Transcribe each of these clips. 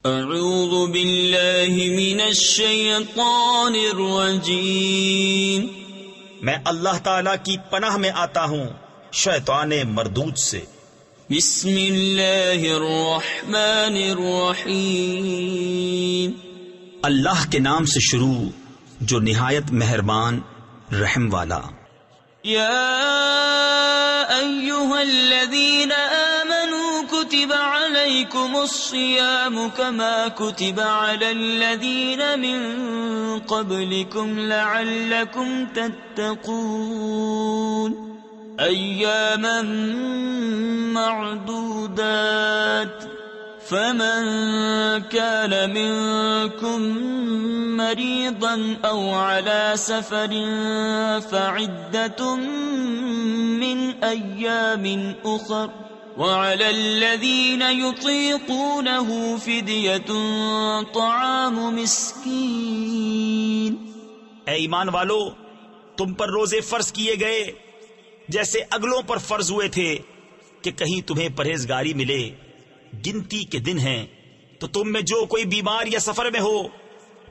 اعوذ باللہ من الشیطان الرجیم، میں اللہ تعالی کی پناہ میں آتا ہوں شیطان مردود سے۔ بسم اللہ الرحمن الرحیم، اللہ کے نام سے شروع جو نہایت مہربان رحم والا۔ یا ایہا الذین آمنوا کتب علیکم الصیام کما کتب علی الذین من قبلکم لعلکم تتقون ایاما معدودات، فمن كان منكم مريضا أو على سفر فعدة من أيام أخر، وعلى الذين يطيقونه فدية طعام مسكين۔ اے ایمان والو، تم پر روزے فرض کیے گئے جیسے اگلوں پر فرض ہوئے تھے کہ کہیں تمہیں پرہیزگاری ملے۔ گنتی کے دن ہیں تو تم میں جو کوئی بیمار یا سفر میں ہو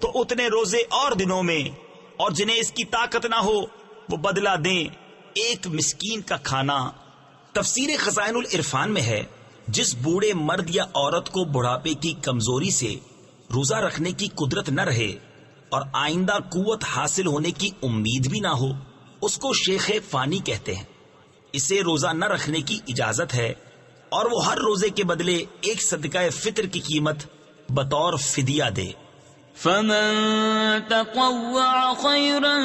تو اتنے روزے اور دنوں میں، اور جنہیں اس کی طاقت نہ ہو وہ بدلہ دیں ایک مسکین کا کھانا۔ تفسیر خزائن العرفان میں ہے، جس بوڑھے مرد یا عورت کو بڑھاپے کی کمزوری سے روزہ رکھنے کی قدرت نہ رہے اور آئندہ قوت حاصل ہونے کی امید بھی نہ ہو، اس کو شیخ فانی کہتے ہیں۔ اسے روزہ نہ رکھنے کی اجازت ہے، اور وہ ہر روزے کے بدلے ایک صدقہ فطر کی قیمت بطور فدیہ دے۔ فمن تطوع خيرا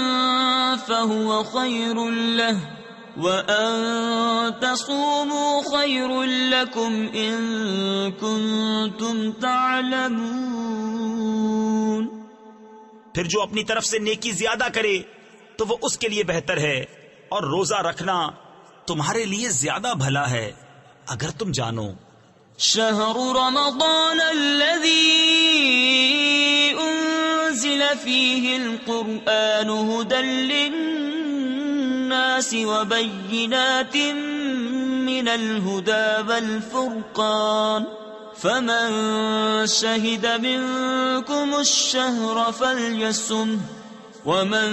فهو خير له، وأن تصوموا خير لكم إن كنتم تعلمون۔ پھر جو اپنی طرف سے نیکی زیادہ کرے تو وہ اس کے لیے بہتر ہے، اور روزہ رکھنا تمہارے لیے زیادہ بھلا ہے اگر تم جانو۔ شہر رمضان الذي انزل فيه القرآن هدى للناس وبينات من الهدى والفرقان، فمن شهد منكم الشهر فليصمه، ومن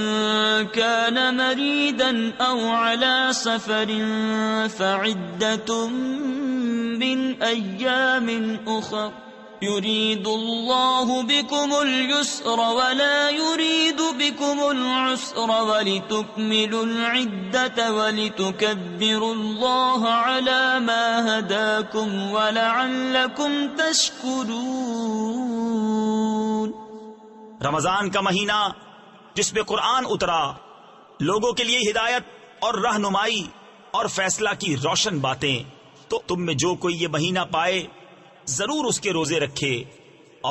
كان مريضا أو على سفر فعدة من أيام أخر، يريد الله بكم اليسر ولا يريد بكم العسر، ولتكملوا العدة ولتكبروا الله على ما هداكم ولعلكم تشكرون۔ رمضان کا مہینہ جس میں قرآن اترا، لوگوں کے لیے ہدایت اور رہنمائی اور فیصلہ کی روشن باتیں، تو تم میں جو کوئی یہ مہینہ پائے ضرور اس کے روزے رکھے،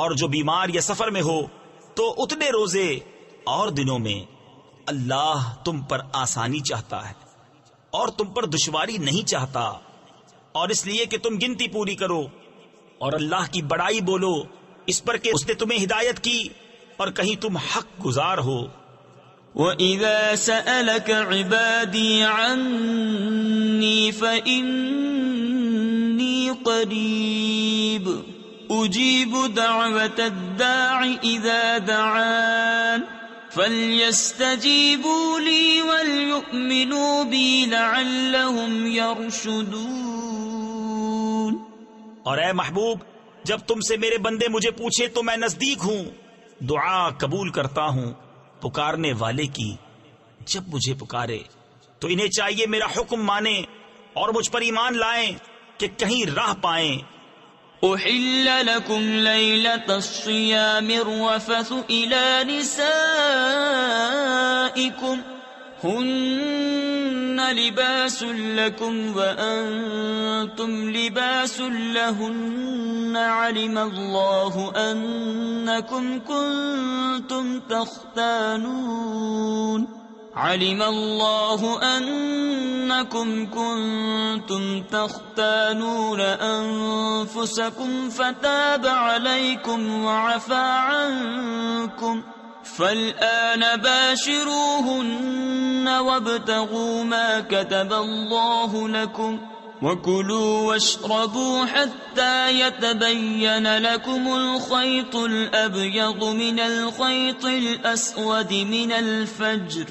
اور جو بیمار یا سفر میں ہو تو اتنے روزے اور دنوں میں۔ اللہ تم پر آسانی چاہتا ہے اور تم پر دشواری نہیں چاہتا، اور اس لیے کہ تم گنتی پوری کرو اور اللہ کی بڑائی بولو اس پر کہ اس نے تمہیں ہدایت کی اور کہیں تم حق گزار ہو۔ وَإِذَا سَأَلَكَ عِبَادِي عَنِّي فَإِنِّي قَرِيبٌ أُجِيبُ دَعْوَةَ الدَّاعِ إِذَا دَعَانِ فَلْيَسْتَجِيبُوا لِي وَلْيُؤْمِنُوا بِي لَعَلَّهُمْ يَرْشُدُونَ۔ اور اے محبوب، جب تم سے میرے بندے مجھے پوچھے تو میں نزدیک ہوں، دعا قبول کرتا ہوں پکارنے والے کی۔ جب مجھے پکارے تو انہیں چاہیے میرا حکم مانیں اور مجھ پر ایمان لائیں کہ کہیں راہ پائیں۔ أحل لكم ليلة الصيام الرفث إلى نسائكم هن لباس لكم وأنتم لباس لهن، علم الله أنكم كنتم تختانون أنفسكم فتاب عليكم وعفى عنكم، فالآن باشروهن وابتغوا ما كتب الله لكم، وَكُلُوا وَاشْرَبُوا حَتَّى يَتَبَيَّنَ لَكُمُ الْخَيْطُ الْأَبْيَضُ مِنَ الْخَيْطِ الْأَسْوَدِ مِنَ الْفَجْرِ۔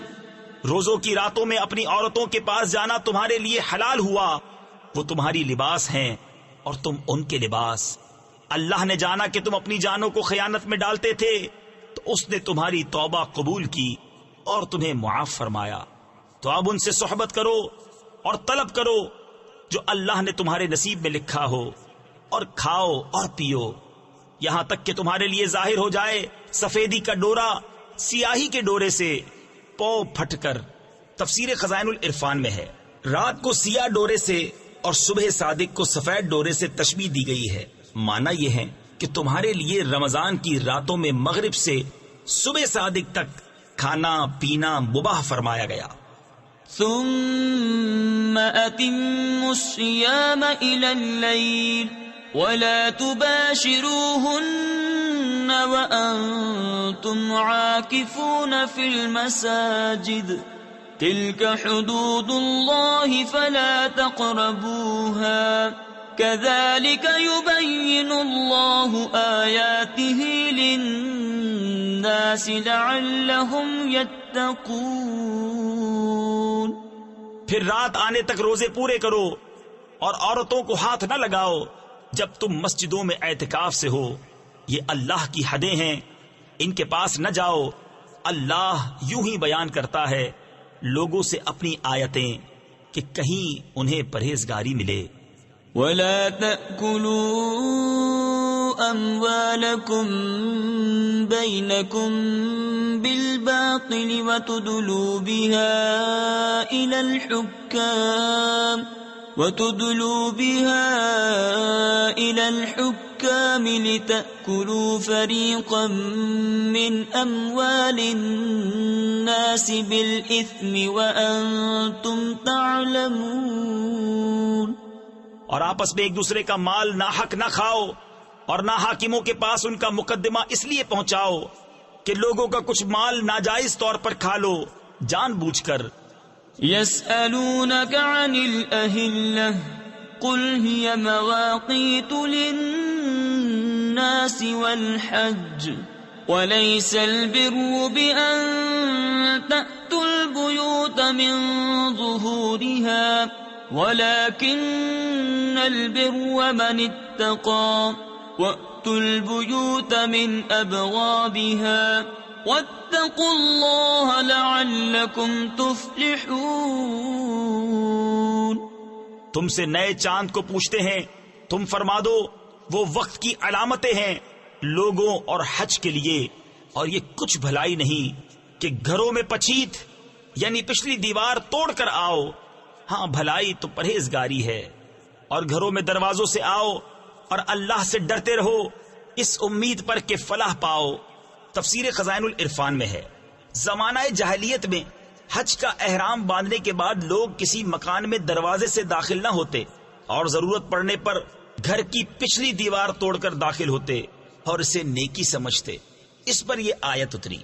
روزوں کی راتوں میں اپنی عورتوں کے پاس جانا تمہارے لیے حلال ہوا، وہ تمہاری لباس ہیں اور تم ان کے لباس۔ اللہ نے جانا کہ تم اپنی جانوں کو خیانت میں ڈالتے تھے تو اس نے تمہاری توبہ قبول کی اور تمہیں معاف فرمایا، تو اب ان سے صحبت کرو اور طلب کرو جو اللہ نے تمہارے نصیب میں لکھا ہو، اور کھاؤ اور پیو یہاں تک کہ تمہارے لیے ظاہر ہو جائے سفیدی کا ڈورا سیاہی کے ڈورے سے پو پھٹ کر۔ تفسیر خزائن العرفان میں ہے رات کو سیاہ ڈورے سے اور صبح صادق کو سفید ڈورے سے تشبیہ دی گئی ہے۔ معنی یہ ہے کہ تمہارے لیے رمضان کی راتوں میں مغرب سے صبح صادق تک کھانا پینا مباح فرمایا گیا۔ ثم أتموا الصيام إلى الليل ولا تباشروهن وأنتم عاكفون في المساجد تلك حدود الله فلا تقربوها كذلك يبين الله آياته للناس لعلهم يتقون۔ پھر رات آنے تک روزے پورے کرو اور عورتوں کو ہاتھ نہ لگاؤ جب تم مسجدوں میں اعتکاف سے ہو، یہ اللہ کی حدیں ہیں، ان کے پاس نہ جاؤ۔ اللہ یوں ہی بیان کرتا ہے لوگوں سے اپنی آیتیں کہ کہیں انہیں پرہیزگاری ملے۔ وَلَا تَأْكُلُوا أَمْوَالَكُمْ بَيْنَكُمْ بِالْبَاطِلِ وَتُدْلُوا بِهَا إِلَى الْحُكَّامِ لِتَأْكُلُوا فَرِيقًا مِّنْ أَمْوَالِ النَّاسِ بِالْإِثْمِ وَأَنْتُمْ تَعْلَمُونَ۔ اور آپس میں ایک دوسرے کا مال ناحق نہ کھاؤ اور نہ حاکموں کے پاس ان کا مقدمہ اس لیے پہنچاؤ کہ لوگوں کا کچھ مال ناجائز طور پر کھا لو جان بوجھ کر۔ يَسْأَلُونَكَ عَنِ الْأَهِلَّةِ قُلْ هِيَ مَوَاقِيتُ لِلنَّاسِ وَالْحَجِّ وَلَيْسَ الْبِرُّ بِأَن تَأْتُوا الْبُيُوتَ مِن ظُهُورِهَا وَلَكِنَّ الْبِرَّ مَنِ اتَّقَى وَأْتُوا الْبُيُوتَ مِنْ أَبْوَابِهَا وَاتَّقُوا اللَّهَ لَعَلَّكُمْ تُفْلِحُونَ۔ تم سے نئے چاند کو پوچھتے ہیں، تم فرما دو وہ وقت کی علامتیں ہیں لوگوں اور حج کے لیے، اور یہ کچھ بھلائی نہیں کہ گھروں میں پچیت یعنی پچھلی دیوار توڑ کر آؤ، ہاں بھلائی تو پرہیزگاری ہے، اور گھروں میں دروازوں سے آؤ اور اللہ سے ڈرتے رہو اس امید پر کہ فلاح پاؤ۔ تفسیر خزائن العرفان میں ہے زمانہ جاہلیت میں حج کا احرام باندھنے کے بعد لوگ کسی مکان میں دروازے سے داخل نہ ہوتے اور ضرورت پڑنے پر گھر کی پچھلی دیوار توڑ کر داخل ہوتے اور اسے نیکی سمجھتے۔ اس پر یہ آیت اتری،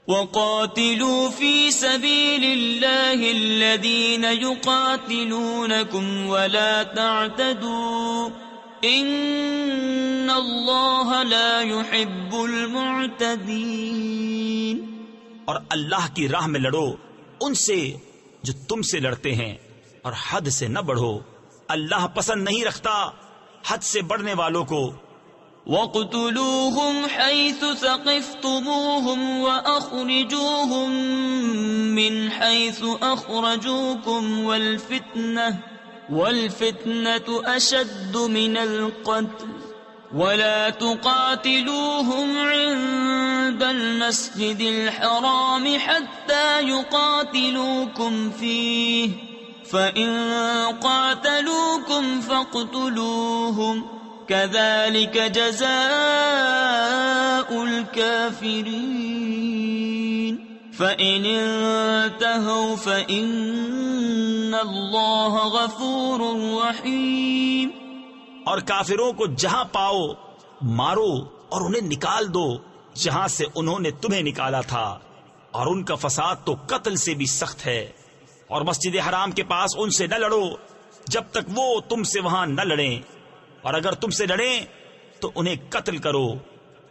وَقَاتِلُوا فِي سَبِيلِ اللَّهِ الَّذِينَ يُقَاتِلُونَكُمْ وَلَا تَعْتَدُوا إِنَّ اللَّهَ لَا يُحِبُّ الْمُعْتَدِينَ۔ اور اللہ کی راہ میں لڑو ان سے جو تم سے لڑتے ہیں، اور حد سے نہ بڑھو، اللہ پسند نہیں رکھتا حد سے بڑھنے والوں کو۔ وَاقْتُلُوهُمْ حَيْثُ ثَقِفْتُمُوهُمْ وَأَخْرِجُوهُمْ مِنْ حَيْثُ أَخْرَجُوكُمْ وَالْفِتْنَةُ أَشَدُّ مِنَ الْقَتْلِ وَلَا تُقَاتِلُوهُمْ عِندَ الْمَسْجِدِ الْحَرَامِ حَتَّى يُقَاتِلُوكُمْ فِيهِ فَإِن قَاتَلُوكُمْ فَاقْتُلُوهُمْ كَذَلِكَ جَزَاءُ الْكَافِرِينَ فَإِنِ انتَهَوْا فَإِنَّ اللَّهَ غَفُورٌ رَحِيمٌ۔ اور کافروں کو جہاں پاؤ مارو اور انہیں نکال دو جہاں سے انہوں نے تمہیں نکالا تھا، اور ان کا فساد تو قتل سے بھی سخت ہے۔ اور مسجد حرام کے پاس ان سے نہ لڑو جب تک وہ تم سے وہاں نہ لڑیں، اور اگر تم سے لڑیں تو انہیں قتل کرو،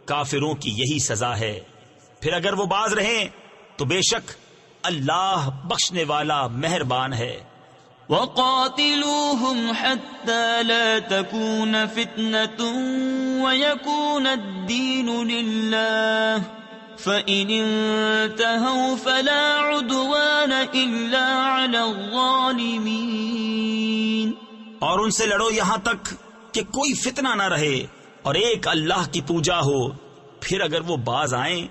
کافروں کی یہی سزا ہے۔ پھر اگر وہ باز رہیں تو بے شک اللہ بخشنے والا مہربان ہے۔ وقاتلوهم حتى لا تكون فتنة ويكون الدين لله فإن انتهوا فلا عدوان إلا على الظالمين۔ اور ان سے لڑو یہاں تک کہ کوئی فتنہ نہ رہے اور ایک اللہ کی پوجا ہو، پھر اگر وہ باز آئیں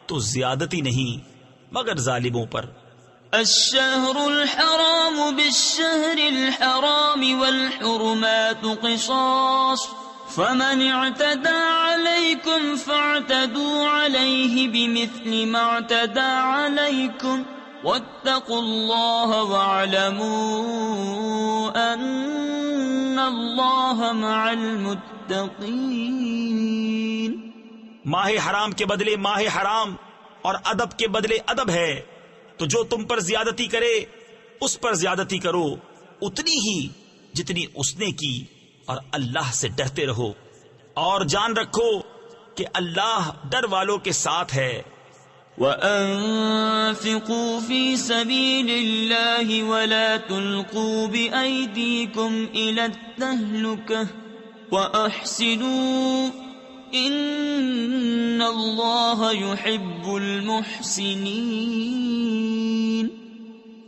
تو زیادتی نہیں مگر ظالموں پر۔ الشهر الحرام بالشهر الحرام والحرمات قصاص فمن اعتدى عليكم فاعتدوا عليه بمثل ما اعتدى عليكم واتقوا الله واعلموا أن الله مع المتقين۔ ماہ حرام کے بدلے ماہ حرام اور ادب کے بدلے ادب ہے، تو جو تم پر زیادتی کرے اس پر زیادتی کرو اتنی ہی جتنی اس نے کی، اور اللہ سے ڈرتے رہو اور جان رکھو کہ اللہ ڈر والوں کے ساتھ ہے۔ وَأَنفِقُوا فِي سَبِيلِ اللَّهِ وَلَا تُلْقُوا بِأَيْدِيكُمْ إِلَى التَّهْلُكَةِ وَأَحْسِنُوا إِنَّ اللَّهَ يُحِبُّ الْمُحْسِنِينَ۔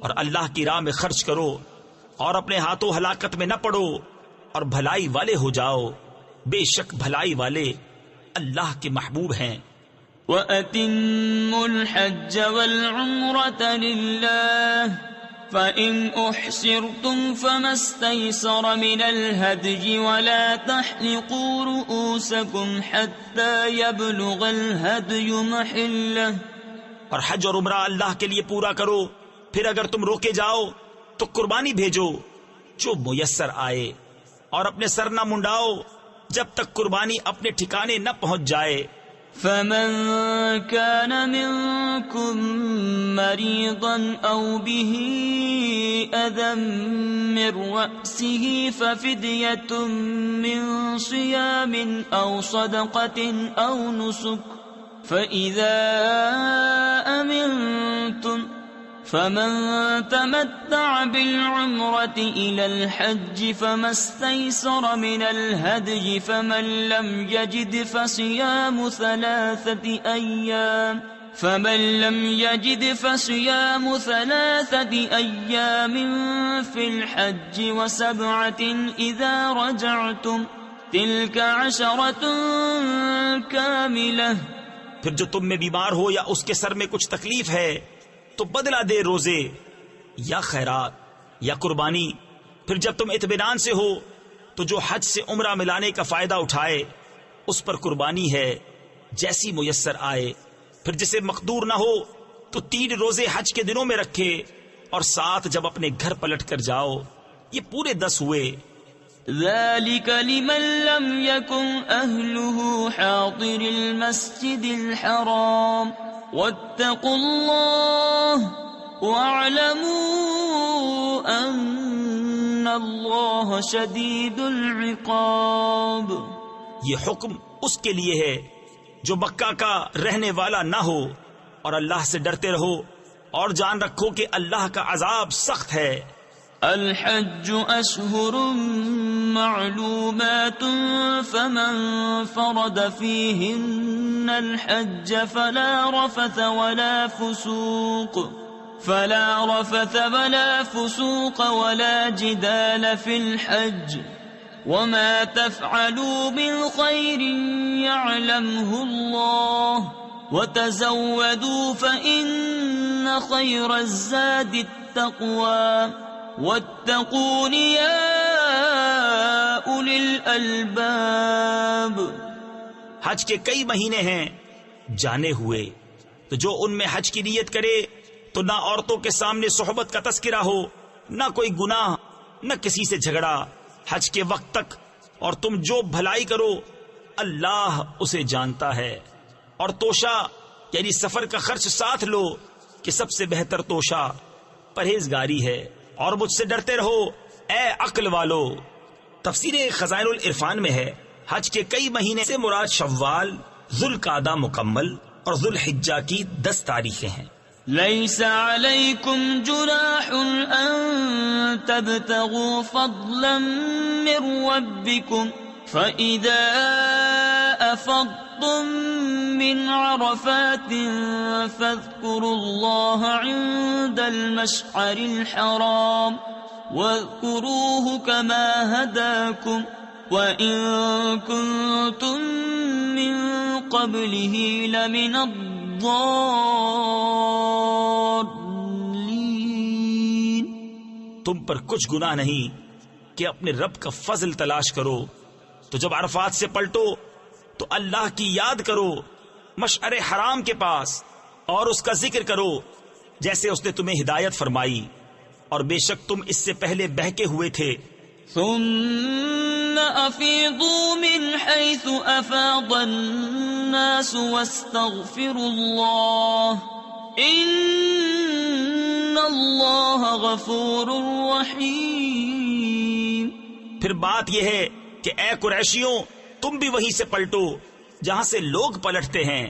اور اللہ کی راہ میں خرچ کرو اور اپنے ہاتھوں ہلاکت میں نہ پڑو اور بھلائی والے ہو جاؤ، بے شک بھلائی والے اللہ کے محبوب ہیں۔ وَأَتِمُّوا الْحَجَّ وَالْعُمْرَةَ لِلَّهِ فَإِنْ أُحْصِرْتُمْ فَمَا اسْتَيْسَرَ مِنَ الْهَدْيِ وَلَا تَحْلِقُوا رُؤُوسَكُمْ حَتَّى يَبْلُغَ الْهَدْيُ مَحِلَّهُ۔ اور حج اور عمرہ اللہ کے لیے پورا کرو، پھر اگر تم روکے جاؤ تو قربانی بھیجو جو میسر آئے، اور اپنے سر نہ منڈاؤ جب تک قربانی اپنے ٹھکانے نہ پہنچ جائے۔ فَمَن كَانَ مِنكُم مَّرِيضًا أَوْ بِهِ أَذًى مِّن رَّأْسِهِ فَفِدْيَةٌ مِّن صِيَامٍ أَوْ صَدَقَةٍ أَوْ نُسُكٍ فَإِذَا أَمِنتُمْ فَمَن تَمَتَّعَ بِالْعُمْرَةِ إِلَى الْحَجِّ فَمَا اسْتَيْسَرَ مِنَ الْهَدْيِ فَمَن لَّمْ يَجِدْ فَصِيَامُ ثَلَاثَةِ أَيَّامٍ فِي الْحَجِّ وَسَبْعَةٍ إِذَا رَجَعْتُمْ تِلْكَ عَشَرَةٌ كَامِلَةٌ۔ پھر جو تم میں بیمار ہو یا اس کے سر میں کچھ تکلیف ہے تو بدلہ دے روزے یا خیرات یا قربانی۔ پھر جب تم اطمینان سے ہو تو جو حج سے عمرہ ملانے کا فائدہ اٹھائے اس پر قربانی ہے جیسی میسر آئے۔ پھر جسے مقدور نہ ہو تو 3 روزے حج کے دنوں میں رکھے، اور 7 جب اپنے گھر پلٹ کر جاؤ، یہ پورے 10 ہوئے۔ ذَلِكَ لِمَن لَّمْ يَكُنْ أَهْلُهُ حَاضِرِ الْمَسْجِدِ الْحَرَامِ وَاتَّقُوا اللَّهَ وَاعْلَمُوا أَنَّ اللَّهَ شَدِيدُ الْعِقَابِ۔ یہ حکم اس کے لیے ہے جو مکہ کا رہنے والا نہ ہو، اور اللہ سے ڈرتے رہو اور جان رکھو کہ اللہ کا عذاب سخت ہے۔ الحج أشهر معلومات فمن فرد فيهن الحج فلا رفث ولا فسوق ولا جدال في الحج وما تفعلوا من خير يعلمه الله وتزودوا فإن خير الزاد التقوى واتقون يا أولي الألباب۔ حج کے کئی مہینے ہیں جانے ہوئے، تو جو ان میں حج کی نیت کرے تو نہ عورتوں کے سامنے صحبت کا تذکرہ ہو، نہ کوئی گناہ، نہ کسی سے جھگڑا حج کے وقت تک، اور تم جو بھلائی کرو اللہ اسے جانتا ہے۔ اور توشہ یعنی سفر کا خرچ ساتھ لو کہ سب سے بہتر توشہ پرہیزگاری ہے۔ اور مجھ سے ڈرتے رہو اے عقل والو، تفسیر خزائن العرفان میں ہے حج کے کئی مہینے سے مراد شوال، ذوالقعدہ مکمل اور ذوالحجہ کی 10 تاریخیں ہیں۔ ليس عليكم جناح أن تبتغوا فضلا من ربكم فإذا أفضتم من عرفات فاذكروا الله عند المشعر الحرام واذكروه كما هداكم وإن كنتم من قبله لمن الضالين۔ تم پر کچھ گناہ نہیں کہ اپنے رب کا فضل تلاش کرو، تو جب عرفات سے پلٹو تو اللہ کی یاد کرو مشعر حرام کے پاس، اور اس کا ذکر کرو جیسے اس نے تمہیں ہدایت فرمائی، اور بے شک تم اس سے پہلے بہکے ہوئے تھے۔ ثم افیضوا من حیث افاض الناس واستغفروا اللہ ان اللہ غفور رحیم۔ پھر بات یہ ہے کہ اے قریشیوں، تم بھی وہیں سے پلٹو جہاں سے لوگ پلٹتے ہیں،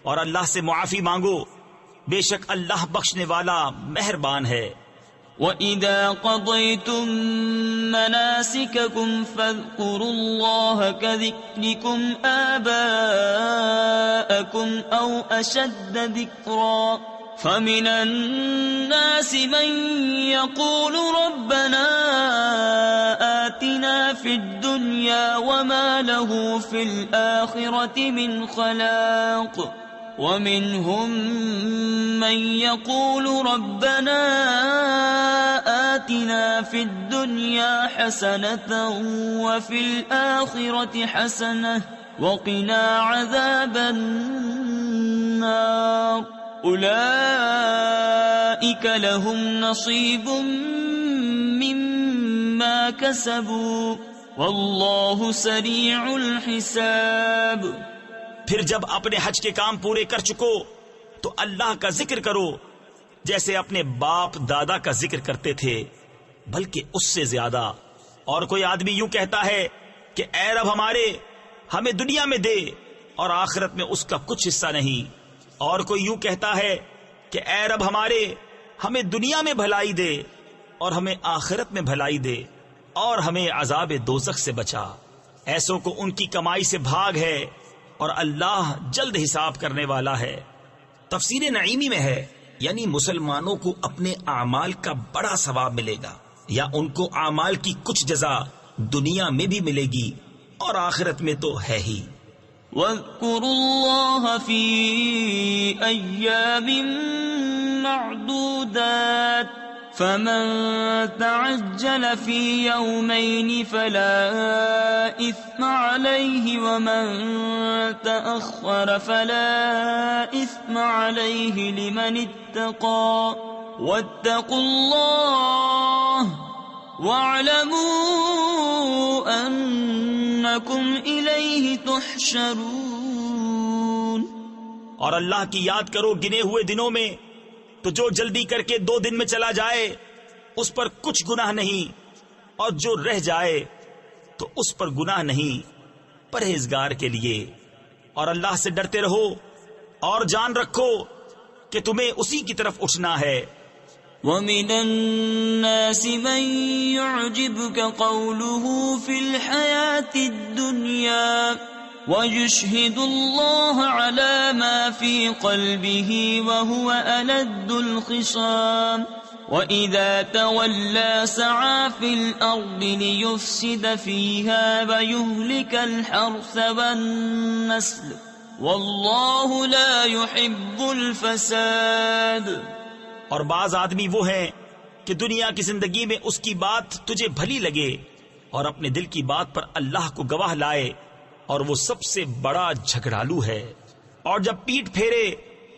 اور اللہ سے معافی مانگو، بے شک اللہ بخشنے والا مہربان ہے۔ وَإِذَا قَضَيْتُم مَّنَاسِكَكُمْ فَاذْكُرُوا اللَّهَ كَذِكْرِكُمْ آبَاءَكُمْ أَوْ أَشَدَّ ذِكْرًا فَمِنَ النَّاسِ مَن يَقُولُ رَبَّنَا آتِنَا فِي الدُّنْيَا وَمَا لَهُ فِي الْآخِرَةِ مِنْ خَلَاقٍ وَمِنْهُمْ مَنْ يَقُولُ رَبَّنَا آتِنَا فِي الدُّنْيَا حَسَنَةً وَفِي الْآخِرَةِ حَسَنَةً وَقِنَا عَذَابَ النَّارِ أُولَئِكَ لَهُمْ نَصِيبٌ مِّمَّا كَسَبُوا وَاللَّهُ سَرِيعُ الْحِسَابِ۔ پھر جب اپنے حج کے کام پورے کر چکو تو اللہ کا ذکر کرو جیسے اپنے باپ دادا کا ذکر کرتے تھے، بلکہ اس سے زیادہ۔ اور کوئی آدمی یوں کہتا ہے کہ اے رب ہمارے، ہمیں دنیا میں دے اور آخرت میں اس کا کچھ حصہ نہیں، اور کوئی یوں کہتا ہے کہ اے رب ہمارے، ہمیں دنیا میں بھلائی دے اور ہمیں آخرت میں بھلائی دے اور ہمیں عذاب دوزخ سے بچا۔ ایسوں کو ان کی کمائی سے بھاگ ہے، اور اللہ جلد حساب کرنے والا ہے۔ تفسیر نعیمی میں ہے یعنی مسلمانوں کو اپنے اعمال کا بڑا ثواب ملے گا، یا ان کو اعمال کی کچھ جزا دنیا میں بھی ملے گی اور آخرت میں تو ہے ہی۔ وَاذْكُرُوا اللَّهَ فِي أَيَّامٍ مَّعْدُودَاتٍ فَمَن تَعَجَّلَ فِي يَوْمَيْنِ فَلَا إِثْمَ عَلَيْهِ وَمَن تَأَخَّرَ فَلَا إِثْمَ عَلَيْهِ لِمَنِ اتَّقَى وَاتَّقُوا اللَّهَ وَاعْلَمُوا أَنَّكُمْ إِلَيْهِ تُحْشَرُونَ۔ اور اللہ کی یاد کرو گنے ہوئے دنوں میں، تو جو جلدی کر کے 2 دن میں چلا جائے اس پر کچھ گناہ نہیں، اور جو رہ جائے تو اس پر گناہ نہیں، پرہیزگار کے لیے۔ اور اللہ سے ڈرتے رہو اور جان رکھو کہ تمہیں اسی کی طرف اٹھنا ہے۔ وَمِنَ النَّاسِ مَن يُعْجِبُكَ قَوْلُهُ فِي الْحَيَاةِ الدُّنْيَا وَيُشْهِدُ اللَّهَ عَلَى مَا فِي قَلْبِهِ وَهُوَ أَلَدُّ الْخِصَامِ وَإِذَا تَوَلَّى سَعَى فِي الْأَرْضِ لِيُفْسِدَ فِيهَا وَيُهْلِكَ الْحَرْثَ وَالنَّسْلَ وَاللَّهُ لَا يُحِبُّ الْفَسَادَ۔ اور بعض آدمی وہ ہیں کہ دنیا کی زندگی میں اس کی بات تجھے بھلی لگے اور اپنے دل کی بات پر اللہ کو گواہ لائے، اور وہ سب سے بڑا جھگڑالو ہے، اور جب پیٹ پھیرے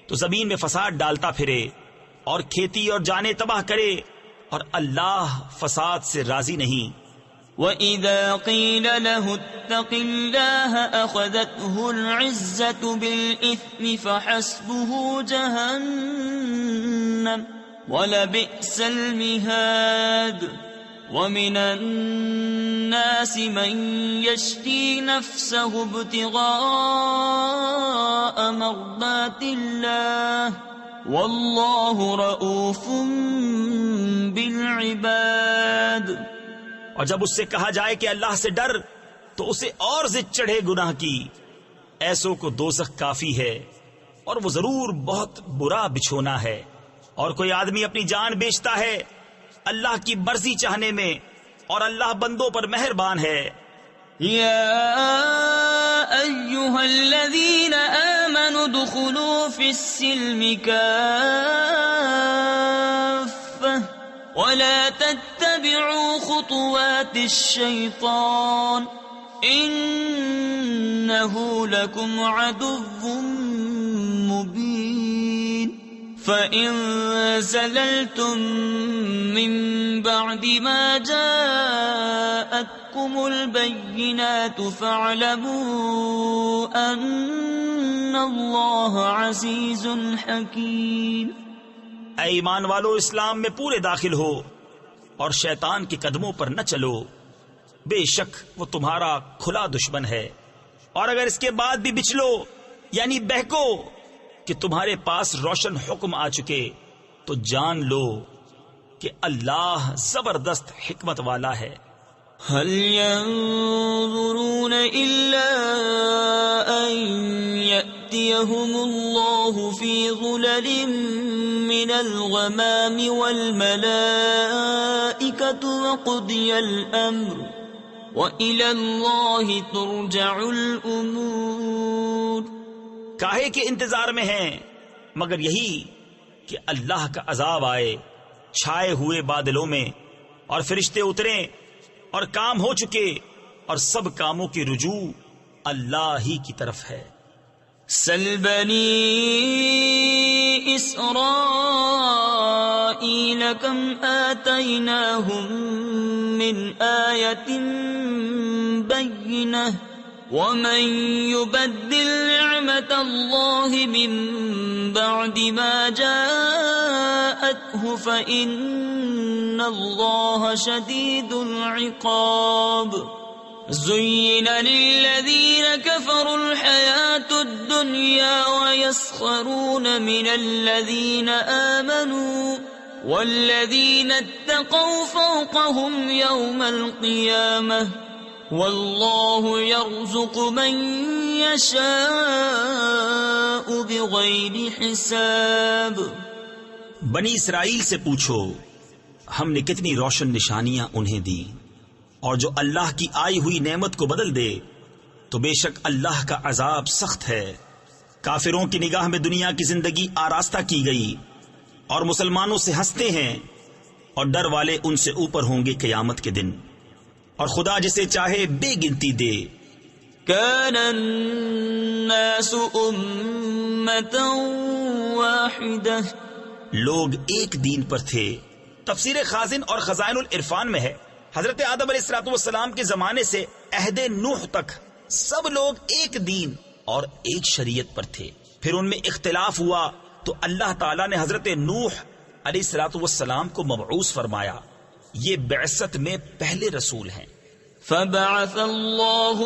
تو زمین میں فساد ڈالتا پھرے اور کھیتی اور جانیں تباہ کرے، اور اللہ فساد سے راضی نہیں۔ وَإِذَا قِيلَ لَهُ اتَّقِ اللَّهَ أَخَذَتْهُ الْعِزَّةُ بِالْإِثْمِ فَحَسْبُهُ جَهَنَّمُ وَلَبِئْسَ الْمِهَادُ۔ ومن الناس من يشري نفسه ابتغاء مرضات الله والله رؤوف بالعباد. اور جب اس سے کہا جائے کہ اللہ سے ڈر تو اسے اور ضد چڑھے گناہ کی. ایسوں کو دوزخ کافی ہے اور وہ ضرور بہت برا بچھونا ہے. اور کوئی آدمی اپنی جان بیچتا ہے اللہ کی مرضی چاہنے میں اور اللہ بندوں پر مہربان ہے. یا ایھا الذین آمنوا ادخلوا فی السلم کافۃ ولا تتبعوا خطوات الشیطان انہ لکم عدو مبین. فَإِن زَلَلْتُم مِّن بَعْدِ مَا جَاءَتْكُمُ الْبَيِّنَاتُ فَاعْلَمُوا أَنَّ اللَّهَ عَزِيزٌ حَكِيمٌ. اے ایمان والو، اسلام میں پورے داخل ہو اور شیطان کے قدموں پر نہ چلو، بے شک وہ تمہارا کھلا دشمن ہے. اور اگر اس کے بعد بھی بچلو یعنی بہکو کہ تمہارے پاس روشن حکم آ چکے تو جان لو کہ اللہ زبردست حکمت والا ہے. هل ينظرون إلا أن يأتيهم الله في ظلل من الغمام والملائكة وقضي الأمر وإلى الله ترجع الأمور. کاہے کے انتظار میں ہیں مگر یہی کہ اللہ کا عذاب آئے چھائے ہوئے بادلوں میں اور فرشتے اتریں اور کام ہو چکے اور سب کاموں کی رجوع اللہ ہی کی طرف ہے. سل بنی اسرائیل کم آتیناہم من آیت بینہ ومن يبدل نعمت اللہ من بعد ما جاءته فإن اللہ شدید العقاب. زين للذين كفروا الحياة الدنيا ويسخرون من الذين آمنوا والذين اتقوا فوقهم يوم القيامة والله يرزق من يشاء بغير حساب. بنی اسرائیل سے پوچھو ہم نے کتنی روشن نشانیاں انہیں دی، اور جو اللہ کی آئی ہوئی نعمت کو بدل دے تو بے شک اللہ کا عذاب سخت ہے. کافروں کی نگاہ میں دنیا کی زندگی آراستہ کی گئی اور مسلمانوں سے ہنستے ہیں، اور ڈر والے ان سے اوپر ہوں گے قیامت کے دن، اور خدا جسے چاہے بے گنتی دے. كان الناس أمة واحدة. لوگ ایک دین پر تھے. تفسیر خازن اور خزائن العرفان میں ہے حضرت آدم علیہ الصلوۃ والسلام کے زمانے سے عہد نوح تک سب لوگ ایک دین اور ایک شریعت پر تھے. پھر ان میں اختلاف ہوا تو اللہ تعالیٰ نے حضرت نوح علیہ الصلوۃ والسلام کو مبعوث فرمایا. یہ بعثت میں پہلے رسول ہیں. فبعث الله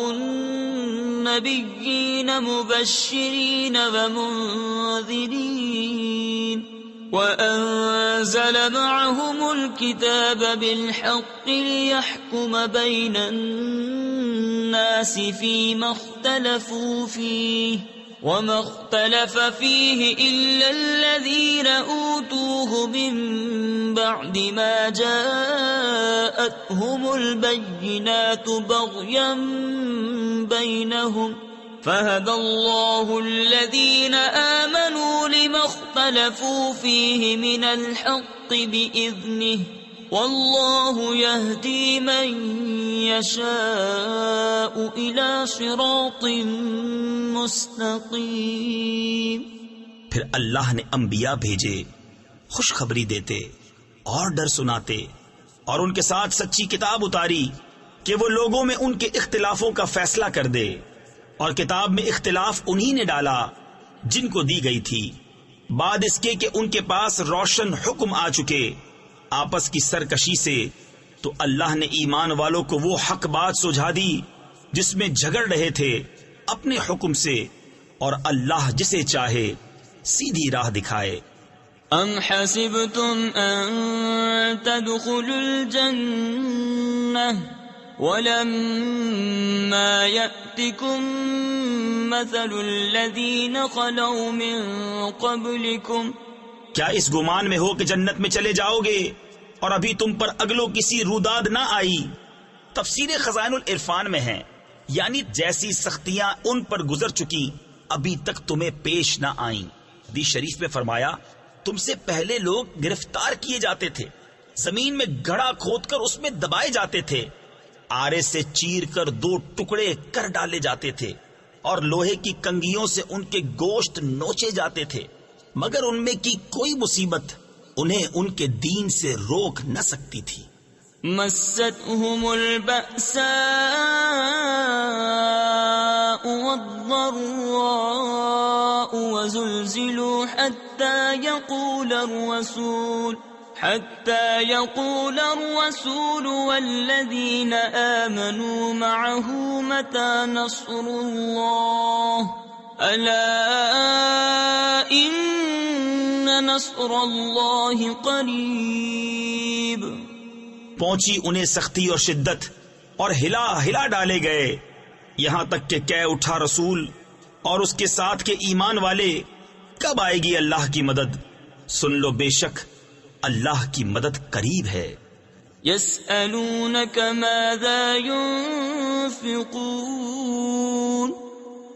النبيين مبشرين ومنذرين وأنزل معهم الكتاب بالحق ليحكم بين الناس فيما اختلفوا فيه وما اختلف فيه إلا الذين أوتوه من بعد ما جاءتهم البينات بغيا بينهم فهدى الله الذين آمنوا لما اختلفوا فيه من الحق بإذنه والله يهدي من يشاء إلى صراط مستقيم. پھر اللہ نے انبیاء بھیجے خوشخبری دیتے اور ڈر سناتے، اور ان کے ساتھ سچی کتاب اتاری کہ وہ لوگوں میں ان کے اختلافوں کا فیصلہ کر دے. اور کتاب میں اختلاف انہی نے ڈالا جن کو دی گئی تھی، بعد اس کے کہ ان کے پاس روشن حکم آ چکے. آپس کی سرکشی سے تو اللہ نے ایمان والوں کو وہ حق بات سجھا دی جس میں جھگڑ رہے تھے اپنے حکم سے، اور اللہ جسے چاہے سیدھی راہ دکھائے۔ ام حسبتم ان تدخلوا الجنة ولما يأتكم مثل الذين خلوا من قبلكم، کیا اس گمان میں ہو کہ جنت میں چلے جاؤ گے اور ابھی تم پر اگلوں کسی روداد نہ آئی؟ تفسیر خزائن العرفان میں ہے، یعنی جیسی سختیاں ان پر گزر چکی ابھی تک تمہیں پیش نہ آئیں۔ حدیث شریف میں فرمایا تم سے پہلے لوگ گرفتار کیے جاتے تھے، زمین میں گڑھا کھود کر اس میں دبائے جاتے تھے، آرے سے چیر کر 2 ٹکڑے کر ڈالے جاتے تھے، اور لوہے کی کنگھیوں سے ان کے گوشت نوچے جاتے تھے، مگر ان میں کی کوئی مصیبت انہیں ان کے دین سے روک نہ سکتی تھی۔ مستهم البأساء والضراء وزلزلوا حتى يقول الرسول والذين آمنوا معه متى نصر الله ألا إن نصر الله قريب۔ پہنچی انہیں سختی اور شدت اور ہلا ہلا ڈالے گئے، یہاں تک کہ کہہ اٹھا رسول اور اس کے ساتھ کے ایمان والے، کب آئے گی اللہ کی مدد؟ سن لو بے شک اللہ کی مدد قریب ہے۔ يسألونك ماذا ينفقون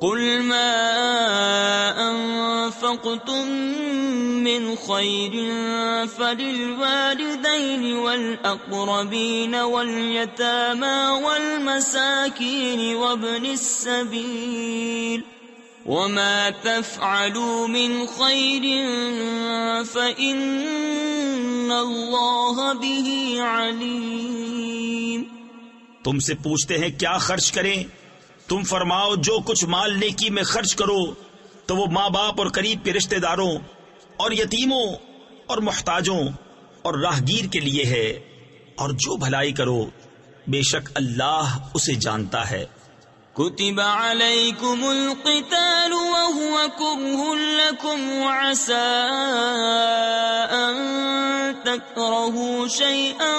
قل ما أنفقتم من خير فللوالدين والأقربين واليتامى والمساكين وابن السبيل وما تفعلوا من خير فإن الله به عليم۔ تم سے پوچھتے ہیں کیا خرچ کریں؟ تم فرماؤ جو کچھ مال نیکی میں خرچ کرو تو وہ ماں باپ اور قریب کے رشتہ داروں اور یتیموں اور محتاجوں اور راہگیر کے لیے ہے، اور جو بھلائی کرو بے شک اللہ اسے جانتا ہے۔ كتب عليكم القتال وهو كره لكم وعسى أن تكرهوا شيئا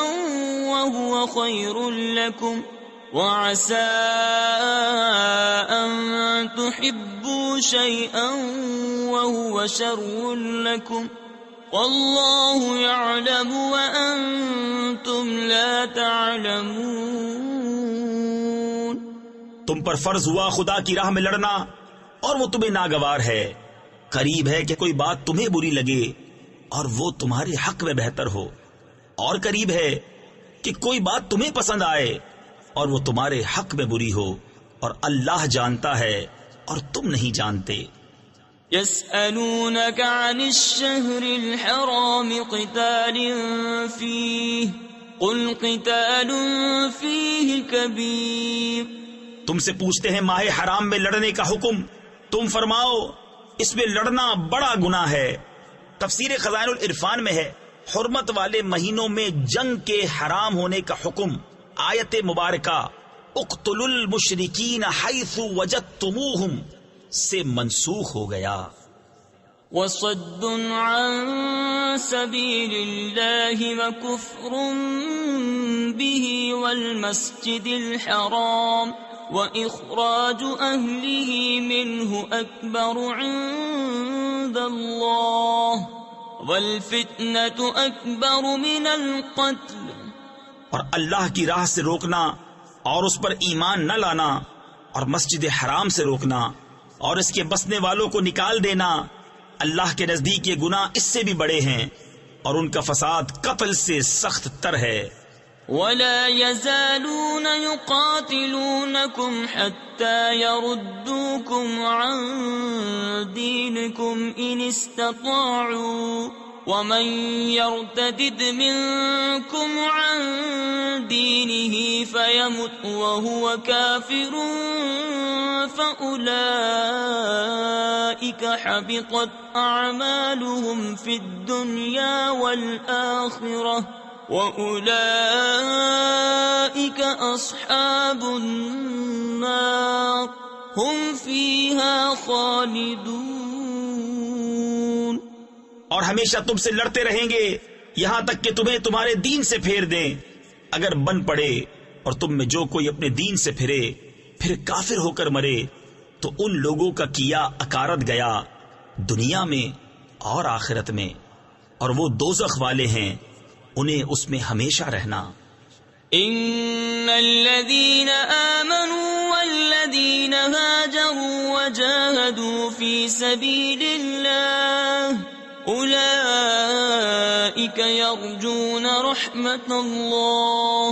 وهو خير لكم وعسى أن تحبوا شيئا وهو شر لكم والله يعلم وأنتم لا تعلمون۔ تم پر فرض ہوا خدا کی راہ میں لڑنا اور وہ تمہیں ناگوار ہے، قریب ہے کہ کوئی بات تمہیں بری لگے اور وہ تمہارے حق میں بہتر ہو، اور قریب ہے کہ کوئی بات تمہیں پسند آئے اور وہ تمہارے حق میں بری ہو، اور اللہ جانتا ہے اور تم نہیں جانتے۔ يسألونك عن الشهر الحرام قتال فيه قل قتال فيه كبير۔ تم سے پوچھتے ہیں ماہ حرام میں لڑنے کا حکم، تم فرماؤ اس میں لڑنا بڑا گناہ ہے۔ تفسیر خزائن العرفان میں ہے حرمت والے مہینوں میں جنگ کے حرام ہونے کا حکم آیت مبارکہ اقتلوا المشرکین حیث وجدتموہم سے منسوخ ہو گیا۔ وصد عن سبیل اللہ وکفر به والمسجد الحرام وإخراج أهله منه أكبر عند الله والفتنة أكبر من القتل۔ اور اللہ کی راہ سے روکنا اور اس پر ایمان نہ لانا، اور مسجد حرام سے روکنا اور اس کے بسنے والوں کو نکال دینا، اللہ کے نزدیک یہ گناہ اس سے بھی بڑے ہیں، اور ان کا فساد قتل سے سخت تر ہے۔ ولا يزالون يقاتلونكم حتى يردوكم عن دينكم إن استطاعوا ومن يرتد منكم عن دينه فيمت وهو كافر فأولئك حبطت أعمالهم في الدنيا والآخرة وَأُولَئِكَ أَصْحَابُ النَّارِ هُمْ فِيهَا خَالِدُونَ۔ اور ہمیشہ تم سے لڑتے رہیں گے یہاں تک کہ تمہیں تمہارے دین سے پھیر دیں۔ اگر بن پڑے اور تم میں جو کوئی اپنے دین سے پھرے پھر کافر ہو کر مرے تو ان لوگوں کا کیا اکارت گیا دنیا میں اور آخرت میں، اور وہ دوزخ والے ہیں، انہیں اس میں ہمیشہ رہنا۔ ان الذين آمنوا والذين هاجروا وجاهدوا في سبيل الله اولئك يرجون رحمة الله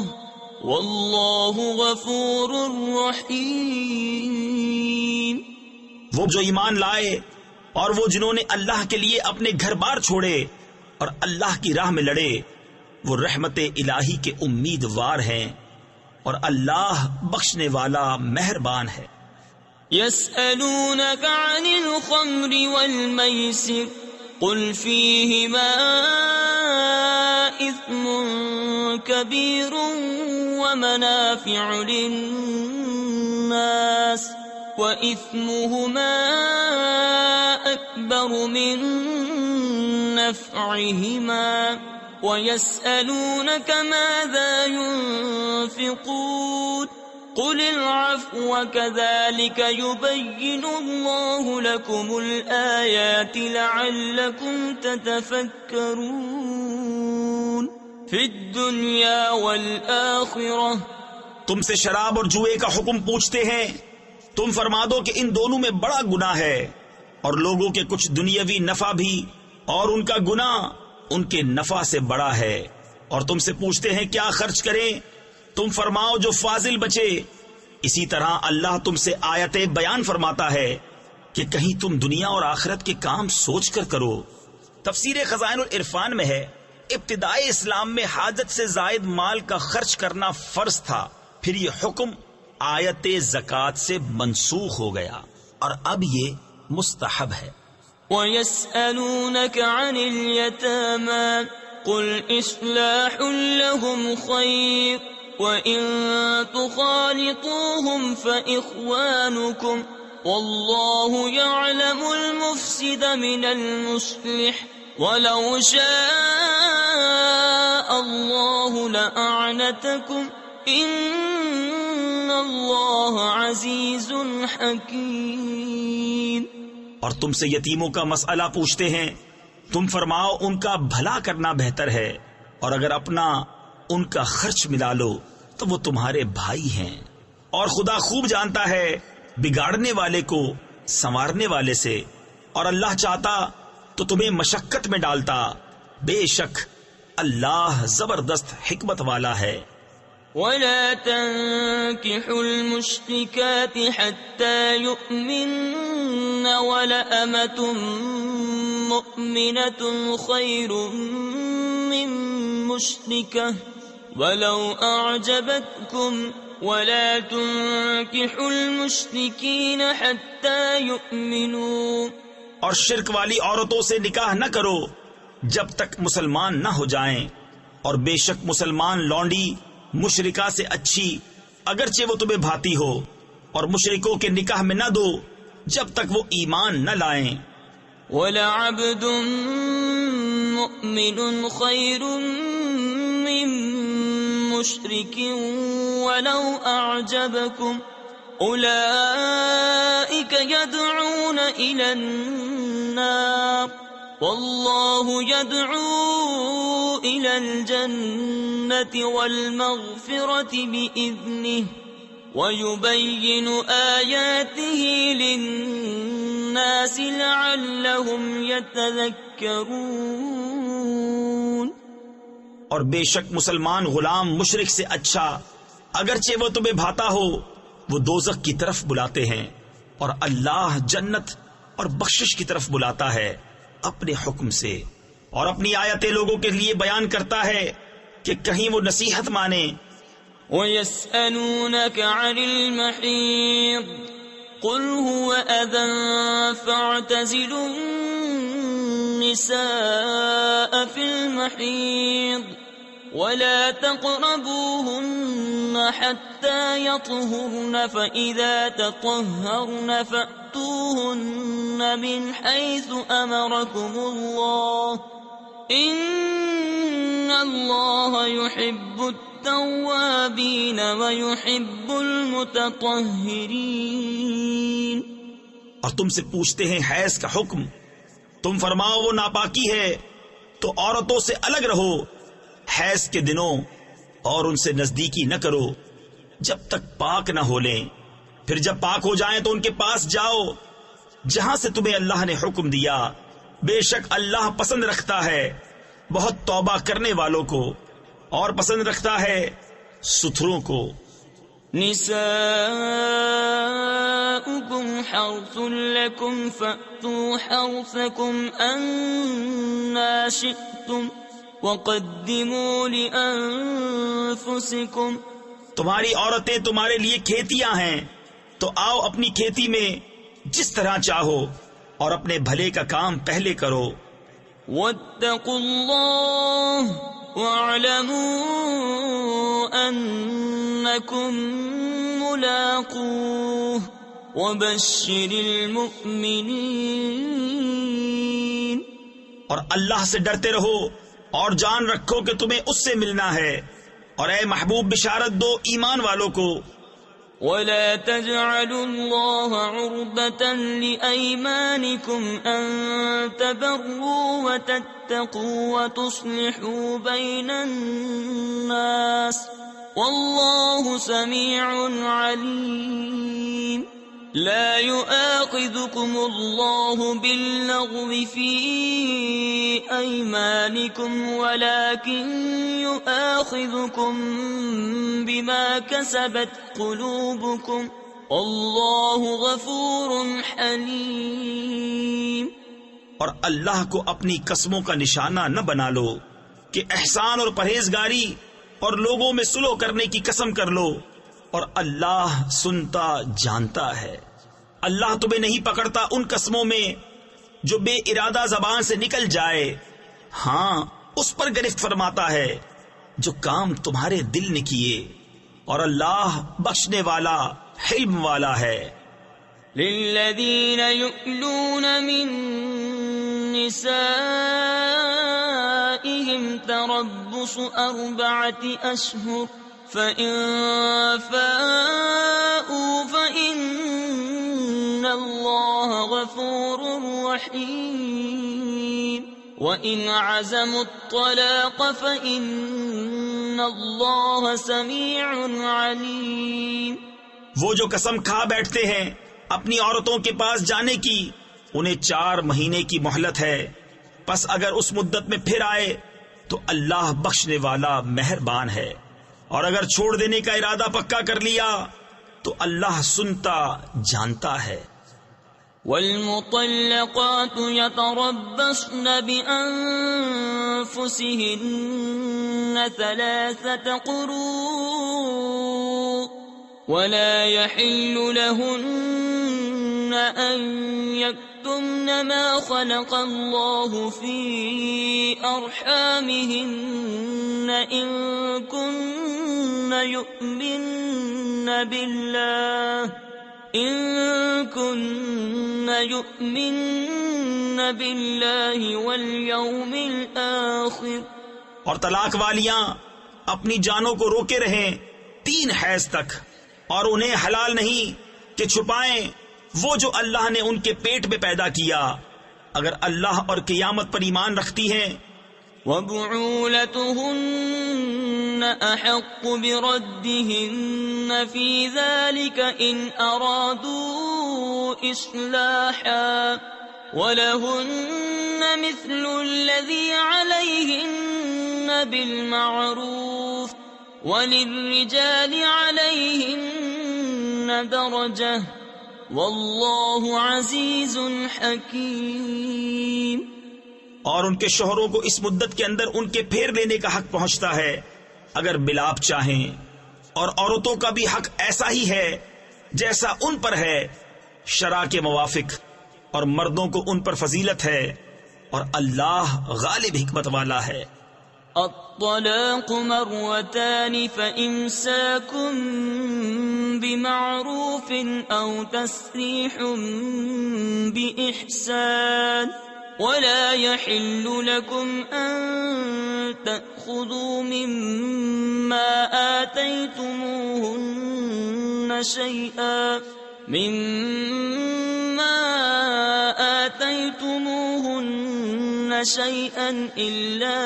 والله غفور رحيم۔ وہ جو ایمان لائے اور وہ جنہوں نے اللہ کے لیے اپنے گھر بار چھوڑے اور اللہ کی راہ میں لڑے وہ رحمت الہی کے امیدوار ہیں، اور اللہ بخشنے والا مہربان ہے۔ يسألونك عن الخمر والميسر قل فيهما إثم كبير ومنافع للناس وإثمهما أكبر من نفعهما ويسألونك ماذا ينفقون قل العفو كذلك يبين الله لكم الآيات لعلكم تتفكرون في الدنيا والآخرة۔ تم سے شراب اور جوئے کا حکم پوچھتے ہیں، تم فرما دو کہ ان دونوں میں بڑا گناہ ہے، اور لوگوں کے کچھ دنیاوی نفع بھی، اور ان کا گناہ ان کے نفع سے بڑا ہے۔ اور تم سے پوچھتے ہیں کیا خرچ کریں، تم فرماؤ جو فاضل بچے۔ اسی طرح اللہ تم سے آیتیں بیان فرماتا ہے کہ کہیں تم دنیا اور آخرت کے کام سوچ کر کرو۔ تفسیر خزائن العرفان میں ہے ابتدائی اسلام میں حاجت سے زائد مال کا خرچ کرنا فرض تھا، پھر یہ حکم آیت زکوٰۃ سے منسوخ ہو گیا اور اب یہ مستحب ہے۔ وَيَسْأَلُونَكَ عَنِ الْيَتَامَى قُلْ إِصْلَاحٌ لَهُمْ خَيْرٌ وَإِن تُخَالِطُوهُمْ فَإِخْوَانُكُمْ وَاللَّهُ يَعْلَمُ الْمُفْسِدَ مِنَ الْمُصْلِحِ وَلَوْ شَاءَ اللَّهُ لَأَعْنَتَكُمْ إِنَّ اللَّهَ عَزِيزٌ حَكِيمٌ۔ اور تم سے یتیموں کا مسئلہ پوچھتے ہیں، تم فرماؤ ان کا بھلا کرنا بہتر ہے، اور اگر اپنا ان کا خرچ ملا لو تو وہ تمہارے بھائی ہیں، اور خدا خوب جانتا ہے بگاڑنے والے کو سنوارنے والے سے، اور اللہ چاہتا تو تمہیں مشقت میں ڈالتا، بے شک اللہ زبردست حکمت والا ہے۔ وَلَا تَنكِحُوا الْمُشْرِكَاتِ حَتَّى يُؤْمِنَّ وَلَأَمَةٌ مُؤْمِنَةٌ خَيْرٌ مِّن مُّشْرِكَةٍ وَلَوْ أَعْجَبَتْكُمْ وَلَا تُنكِحُوا الْمُشْرِكِينَ حَتَّى يُؤْمِنُوا۔ اور شرک والی عورتوں سے نکاح نہ کرو جب تک مسلمان نہ ہو جائیں، اور بے شک مسلمان لونڈی مشرکہ سے اچھی اگرچہ وہ تمہیں بھاتی ہو، اور مشرکوں کے نکاح میں نہ دو جب تک وہ ایمان نہ لائیں۔ وَلَعَبْدٌ مُؤْمِنٌ خَيْرٌ مِّن مُّشْرِكٍ وَلَوْ أَعْجَبَكُمْ أُولَئِكَ يَدْعُونَ إِلَى النَّارِ وَاللَّهُ يَدْعُو إِلَى الْجَنَّةِ وَالْمَغْفِرَةِ بِإِذْنِهِ وَيُبَيِّنُ آيَاتِهِ لِلنَّاسِ لَعَلَّهُمْ يَتَذَكَّرُونَ۔ اور بے شک مسلمان غلام مشرک سے اچھا اگرچہ وہ تمہیں بھاتا ہو، وہ دوزخ کی طرف بلاتے ہیں، اور اللہ جنت اور بخشش کی طرف بلاتا ہے اپنے حکم سے، اور اپنی آیتیں لوگوں کے لیے بیان کرتا ہے کہ کہیں وہ نصیحت مانے۔ وَيَسْأَلُونَكَ عَنِ الْمَحِيضِ قُلْ هُوَ أَذًى فَاعْتَزِلُوا النِّسَاءَ فِي الْمَحِيضِ ولا تقربوهن حتى يطهرن فإذا تطهرن فأتوهن من حيث أمركم الله إن الله يحب التوابين ويحب المتطهرين۔ اور تم سے پوچھتے ہیں حیض کا حکم، تم فرماؤ وہ ناپاکی ہے تو عورتوں سے الگ رہو حیض کے دنوں، اور ان سے نزدیکی نہ کرو جب تک پاک نہ ہو لیں، پھر جب پاک ہو جائیں تو ان کے پاس جاؤ جہاں سے تمہیں اللہ نے حکم دیا، بے شک اللہ پسند رکھتا ہے بہت توبہ کرنے والوں کو، اور پسند رکھتا ہے ستھروں کو۔ نساؤكم حرث لكم فأتوا حرثكم أنا شئتم وقدموا لأنفسكم۔ تمہاری عورتیں تمہارے لیے کھیتیاں ہیں تو آؤ اپنی کھیتی میں جس طرح چاہو، اور اپنے بھلے کا کام پہلے کرو۔ واتقوا الله واعلموا أنكم ملاقوه وبشر المؤمنين۔ اور اللہ سے ڈرتے رہو اور جان رکھو کہ تمہیں اس سے ملنا ہے، اور اے محبوب بشارت دو ایمان والوں کو۔ ولا تجعلوا الله عرضة لأيمانكم أن تبروا وتتقوا وتصلحوا بين الناس والله سميع عليم۔ لا يؤاخذكم الله باللغو في أيمانكم ولكن يؤاخذكم بما كسبت قلوبكم والله غفور حليم۔ اور اللہ کو اپنی قسموں کا نشانہ نہ بنا لو کہ احسان اور پرہیزگاری اور لوگوں میں صلح کرنے کی قسم کر لو، اور اللہ سنتا جانتا ہے۔ اللہ تمہیں نہیں پکڑتا ان قسموں میں جو بے ارادہ زبان سے نکل جائے، ہاں اس پر گرفت فرماتا ہے جو کام تمہارے دل نے کیے، اور اللہ بخشنے والا حلم والا ہے۔ للذین یؤلون من نسائهم تربص 4 أشهر فإن فاءوا فإن الله غفور رحيم وإن عزموا الطلاق فإن الله سميع عليم۔ وہ جو قسم کھا بیٹھتے ہیں اپنی عورتوں کے پاس جانے کی، انہیں 4 مہینے کی مہلت ہے، پس اگر اس مدت میں پھر آئے تو اللہ بخشنے والا مہربان ہے، اور اگر چھوڑ دینے کا ارادہ پکا کر لیا تو اللہ سنتا جانتا ہے۔ والمطلقات يتربصن بأنفسهن 3 قروء ولا يحل لهن أن يكتمن ما خلق الله في أرحامهن إن كن يؤمن بالله واليوم الآخر۔ اور طلاق والیاں اپنی جانوں کو روکے رہیں 3 حیض تک، اور انہیں حلال نہیں کہ چھپائیں وہ جو اللہ نے ان کے پیٹ میں پیدا کیا، اگر اللہ اور قیامت پر ایمان رکھتی ہیں۔ وبعولتهن أحق بردهن في ذلك إن أرادوا إصلاحا ولهن مثل الذي عليهن بالمعروف وللرجال عليهن درجة والله عزيز حكيم۔ اور ان کے شوہروں کو اس مدت کے اندر ان کے پھیر لینے کا حق پہنچتا ہے اگر بلاپ چاہیں، اور عورتوں کا بھی حق ایسا ہی ہے جیسا ان پر ہے شرع کے موافق، اور مردوں کو ان پر فضیلت ہے، اور اللہ غالب حکمت والا ہے۔ الطلاق مرتان فإمساك بمعروف أو تسريح بإحسان ولا يحل لكم أن تأخذوا مما آتيتموهن شيئا إلا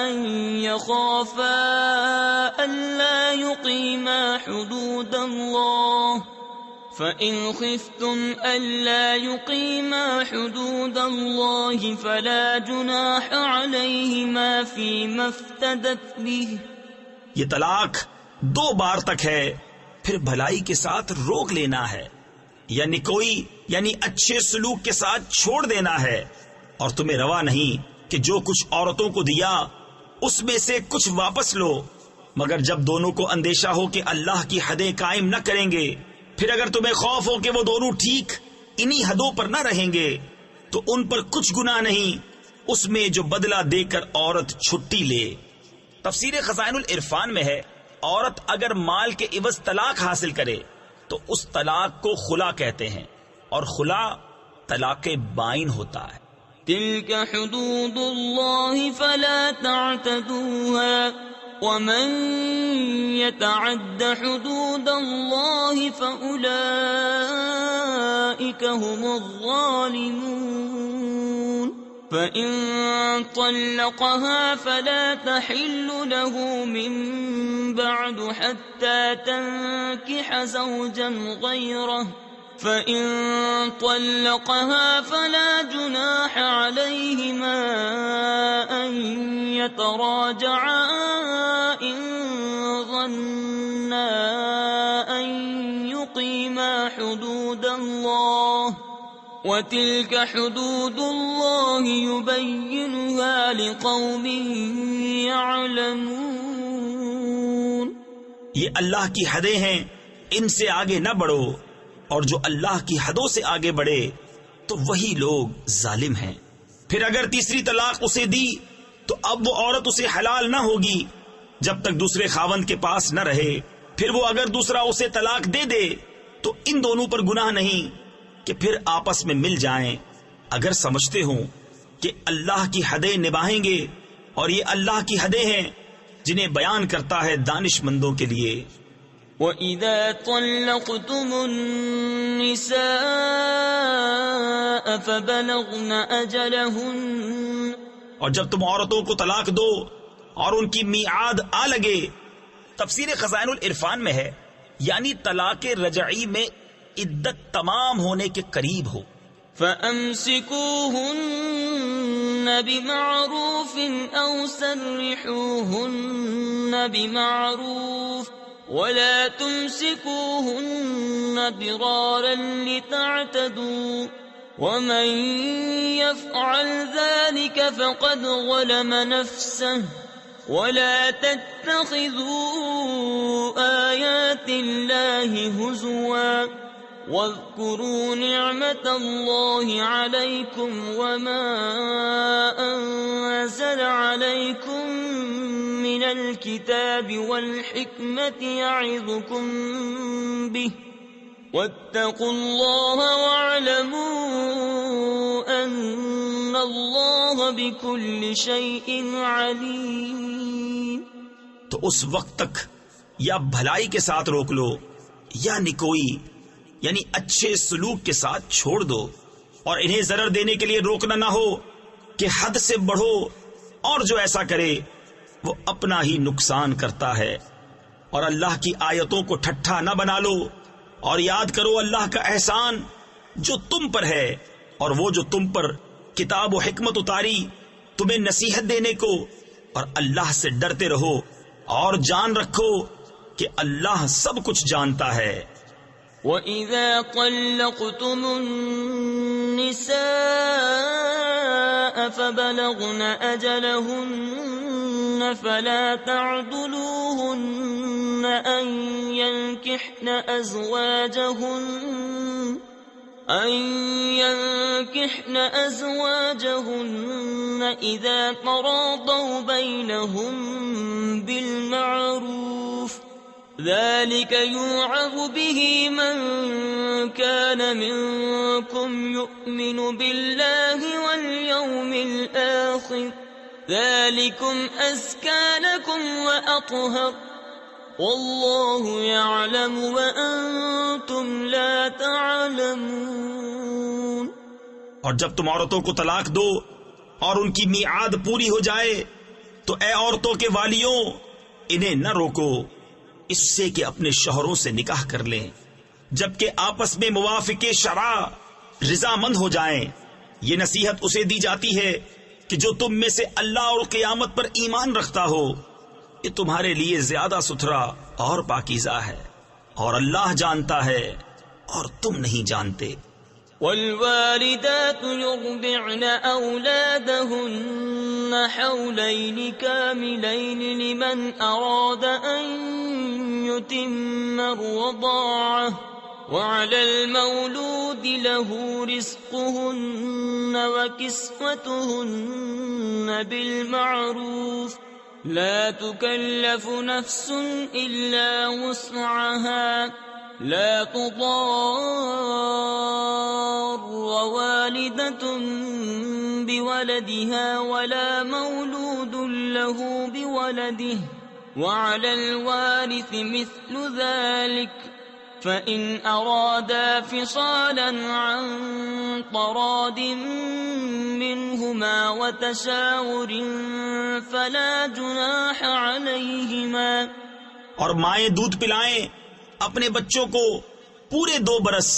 أن يخافا ألا يقيما حدود الله فإن خفتم ألا يقيما حدود الله فلا جناح عليهما فيما افتدت به. یہ طلاق 2 بار تک ہے، پھر بھلائی کے ساتھ روک لینا ہے، یعنی اچھے سلوک کے ساتھ چھوڑ دینا ہے، اور تمہیں روا نہیں کہ جو کچھ عورتوں کو دیا اس میں سے کچھ واپس لو، مگر جب دونوں کو اندیشہ ہو کہ اللہ کی حدیں قائم نہ کریں گے، پھر اگر تمہیں خوف ہو کہ وہ دونوں ٹھیک انہی حدوں پر نہ رہیں گے تو ان پر کچھ گناہ نہیں اس میں جو بدلہ دے کر عورت چھٹی لے. تفسیر خزائن العرفان میں ہے، عورت اگر مال کے عوض طلاق حاصل کرے تو اس طلاق کو خلا کہتے ہیں، اور خلا طلاق بائن ہوتا ہے. تلك حدود الله فلا تعتدوها ومن يتعد حدود الله فأولئك هم الظالمون. فإن طلقها فلا تحل له من بعد حتى تنكح زوجا غيره فإن طلقها فلا جناح عليهما أن يتراجعا إن ظنا أن يقيما حدود الله وتلك حدود الله يبينها لقوم يعلمون. یہ اللہ کی حدیں ہیں، ان سے آگے نہ بڑھو، اور جو اللہ کی حدوں سے آگے بڑھے تو وہی لوگ ظالم ہیں. پھر اگر تیسری طلاق اسے دی تو اب وہ عورت اسے حلال نہ ہوگی جب تک دوسرے خاوند کے پاس نہ رہے. پھر وہ اگر دوسرا اسے طلاق دے دے تو ان دونوں پر گناہ نہیں کہ پھر آپس میں مل جائیں اگر سمجھتے ہوں کہ اللہ کی حدیں نبھائیں گے، اور یہ اللہ کی حدیں ہیں جنہیں بیان کرتا ہے دانش مندوں کے لیے. وَإِذَا طَلَّقْتُمُ النِّسَاءَ فَبَلَغْنَ أَجَلَهُنَّ، اور جب تم عورتوں کو طلاق دو اور ان کی میعاد آ لگے. تفسیر خزائن العرفان میں ہے، یعنی طلاق رجعی میں عدت تمام ہونے کے قریب ہو. فَأَمْسِكُوهُنَّ بِمَعْرُوفٍ أَوْ سَرِّحُوهُنَّ بِمَعْرُوفٍ ولا تمسكوهن ضرارا لتعتدوا ومن يفعل ذلك فقد ظلم نفسه ولا تتخذوا آيات الله هزوا واذكروا نعمة الله عليكم وما أنزل عليكم من الكتاب والحكمة يعظكم به واتقوا الله واعلموا أن الله بكل شيء عليم. تو اس وقت تک یا بھلائی کے ساتھ روک لو یا نکوئی یعنی اچھے سلوک کے ساتھ چھوڑ دو، اور انہیں ضرر دینے کے لیے روکنا نہ ہو کہ حد سے بڑھو، اور جو ایسا کرے وہ اپنا ہی نقصان کرتا ہے. اور اللہ کی آیتوں کو ٹھٹھا نہ بنا لو، اور یاد کرو اللہ کا احسان جو تم پر ہے، اور وہ جو تم پر کتاب و حکمت اتاری تمہیں نصیحت دینے کو. اور اللہ سے ڈرتے رہو اور جان رکھو کہ اللہ سب کچھ جانتا ہے. وَإِذَا طَلَّقْتُمُ النِّسَاءَ فَبَلَغْنَ أَجَلَهُنَّ فَلَا تَعْضُلُوهُنَّ أَن يَنكِحْنَ ينكحن أزواجهن إذا تراضوا بينهم بالمعروف ذلك يوعظ به من كان منكم يؤمن بالله واليوم الآخر ذلكم أزكى لكم وأطهر والله يعلم وأنتم لا تعلمون۔ اور جب تم عورتوں کو طلاق دو اور ان کی میعاد پوری ہو جائے تو اے عورتوں کے والیوں انہیں نہ روکو اس سے کہ اپنے شوہروں سے نکاح کر لیں جبکہ آپس میں موافق شرع رضامند ہو جائیں۔ یہ نصیحت اسے دی جاتی ہے کہ جو تم میں سے اللہ اور قیامت پر ایمان رکھتا ہو، یہ تمہارے لیے زیادہ ستھرا اور پاکیزہ ہے اور اللہ جانتا ہے اور تم نہیں جانتے۔ والوالدات يرضعن أولادهن حولين كاملين لمن أراد أن يتم الرضاعة وعلى المولود له رزقهن وكسوتهن بالمعروف لا تكلف نفس إلا وسعها لا تضار والدة بولدها ولا مولود له بولده وعلى الوارث مثل ذلك فإن أرادا فصالا عن تراض منهما وتشاور فلا جناح عليهما۔ اور مائیں دودھ پلائیں اپنے بچوں کو پورے 2 برس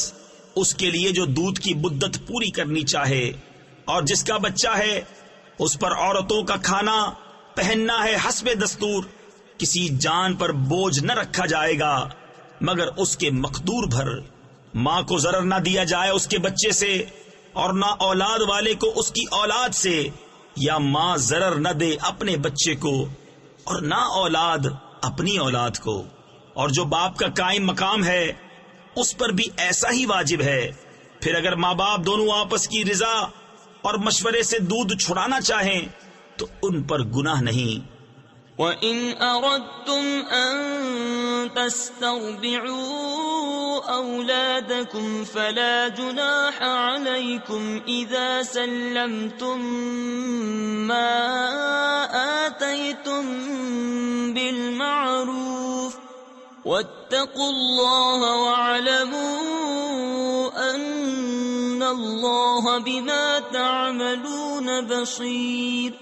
اس کے لیے جو دودھ کی مدت پوری کرنی چاہے، اور جس کا بچہ ہے اس پر عورتوں کا کھانا پہننا ہے حسب دستور، کسی جان پر بوجھ نہ رکھا جائے گا مگر اس کے مقدور بھر۔ ماں کو ضرر نہ دیا جائے اس کے بچے سے اور نہ اولاد والے کو اس کی اولاد سے، یا ماں ضرر نہ دے اپنے بچے کو اور نہ اولاد اپنی اولاد کو۔ اور جو باپ کا قائم مقام ہے اس پر بھی ایسا ہی واجب ہے۔ پھر اگر ماں باپ دونوں آپس کی رضا اور مشورے سے دودھ چھڑانا چاہیں تو ان پر گناہ نہیں۔ وَإِنْ أَرَدْتُمْ أَن تَسْتَرْضِعُوا أَوْلَادَكُمْ فَلَا جُنَاحَ عَلَيْكُمْ إِذَا سَلَّمْتُمْ مَا آتَيْتُمْ بِالْمَعْرُوفِ وَاتَّقُوا اللَّهَ وَاعْلَمُوا أَنَّ اللَّهَ بِمَا تَعْمَلُونَ بَصِيرٌ۔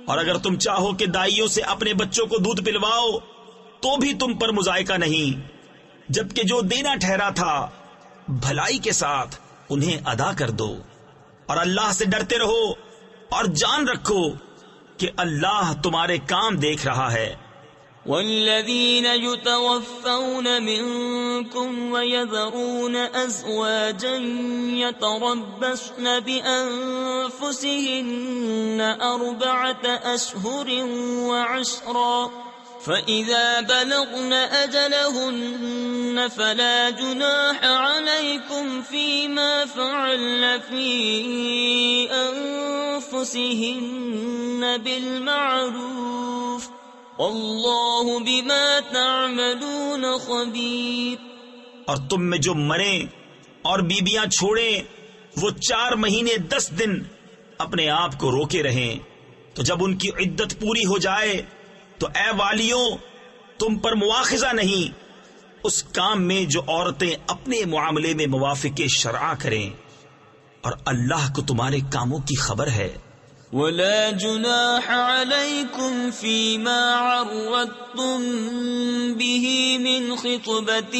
اور اگر تم چاہو کہ دائیوں سے اپنے بچوں کو دودھ پلواؤ تو بھی تم پر مذائقہ نہیں، جبکہ جو دینا ٹھہرا تھا بھلائی کے ساتھ انہیں ادا کر دو، اور اللہ سے ڈرتے رہو اور جان رکھو کہ اللہ تمہارے کام دیکھ رہا ہے۔ والذين يتوفون منكم ويذرون أزواجا يتربصن بأنفسهن 4 أشهر وعشرا فإذا بلغن أجلهن فلا جناح عليكم فيما فعلن في أنفسهن بالمعروف واللہ بما تعملون خبیر۔ اور تم میں جو مریں اور بیبیاں چھوڑیں وہ 4 مہینے 10 دن اپنے آپ کو روکے رہیں، تو جب ان کی عدت پوری ہو جائے تو اے والیوں تم پر مواخذہ نہیں اس کام میں جو عورتیں اپنے معاملے میں موافق شرع کریں، اور اللہ کو تمہارے کاموں کی خبر ہے۔ ولا جناح عليكم فيما عرضتم به من خطبة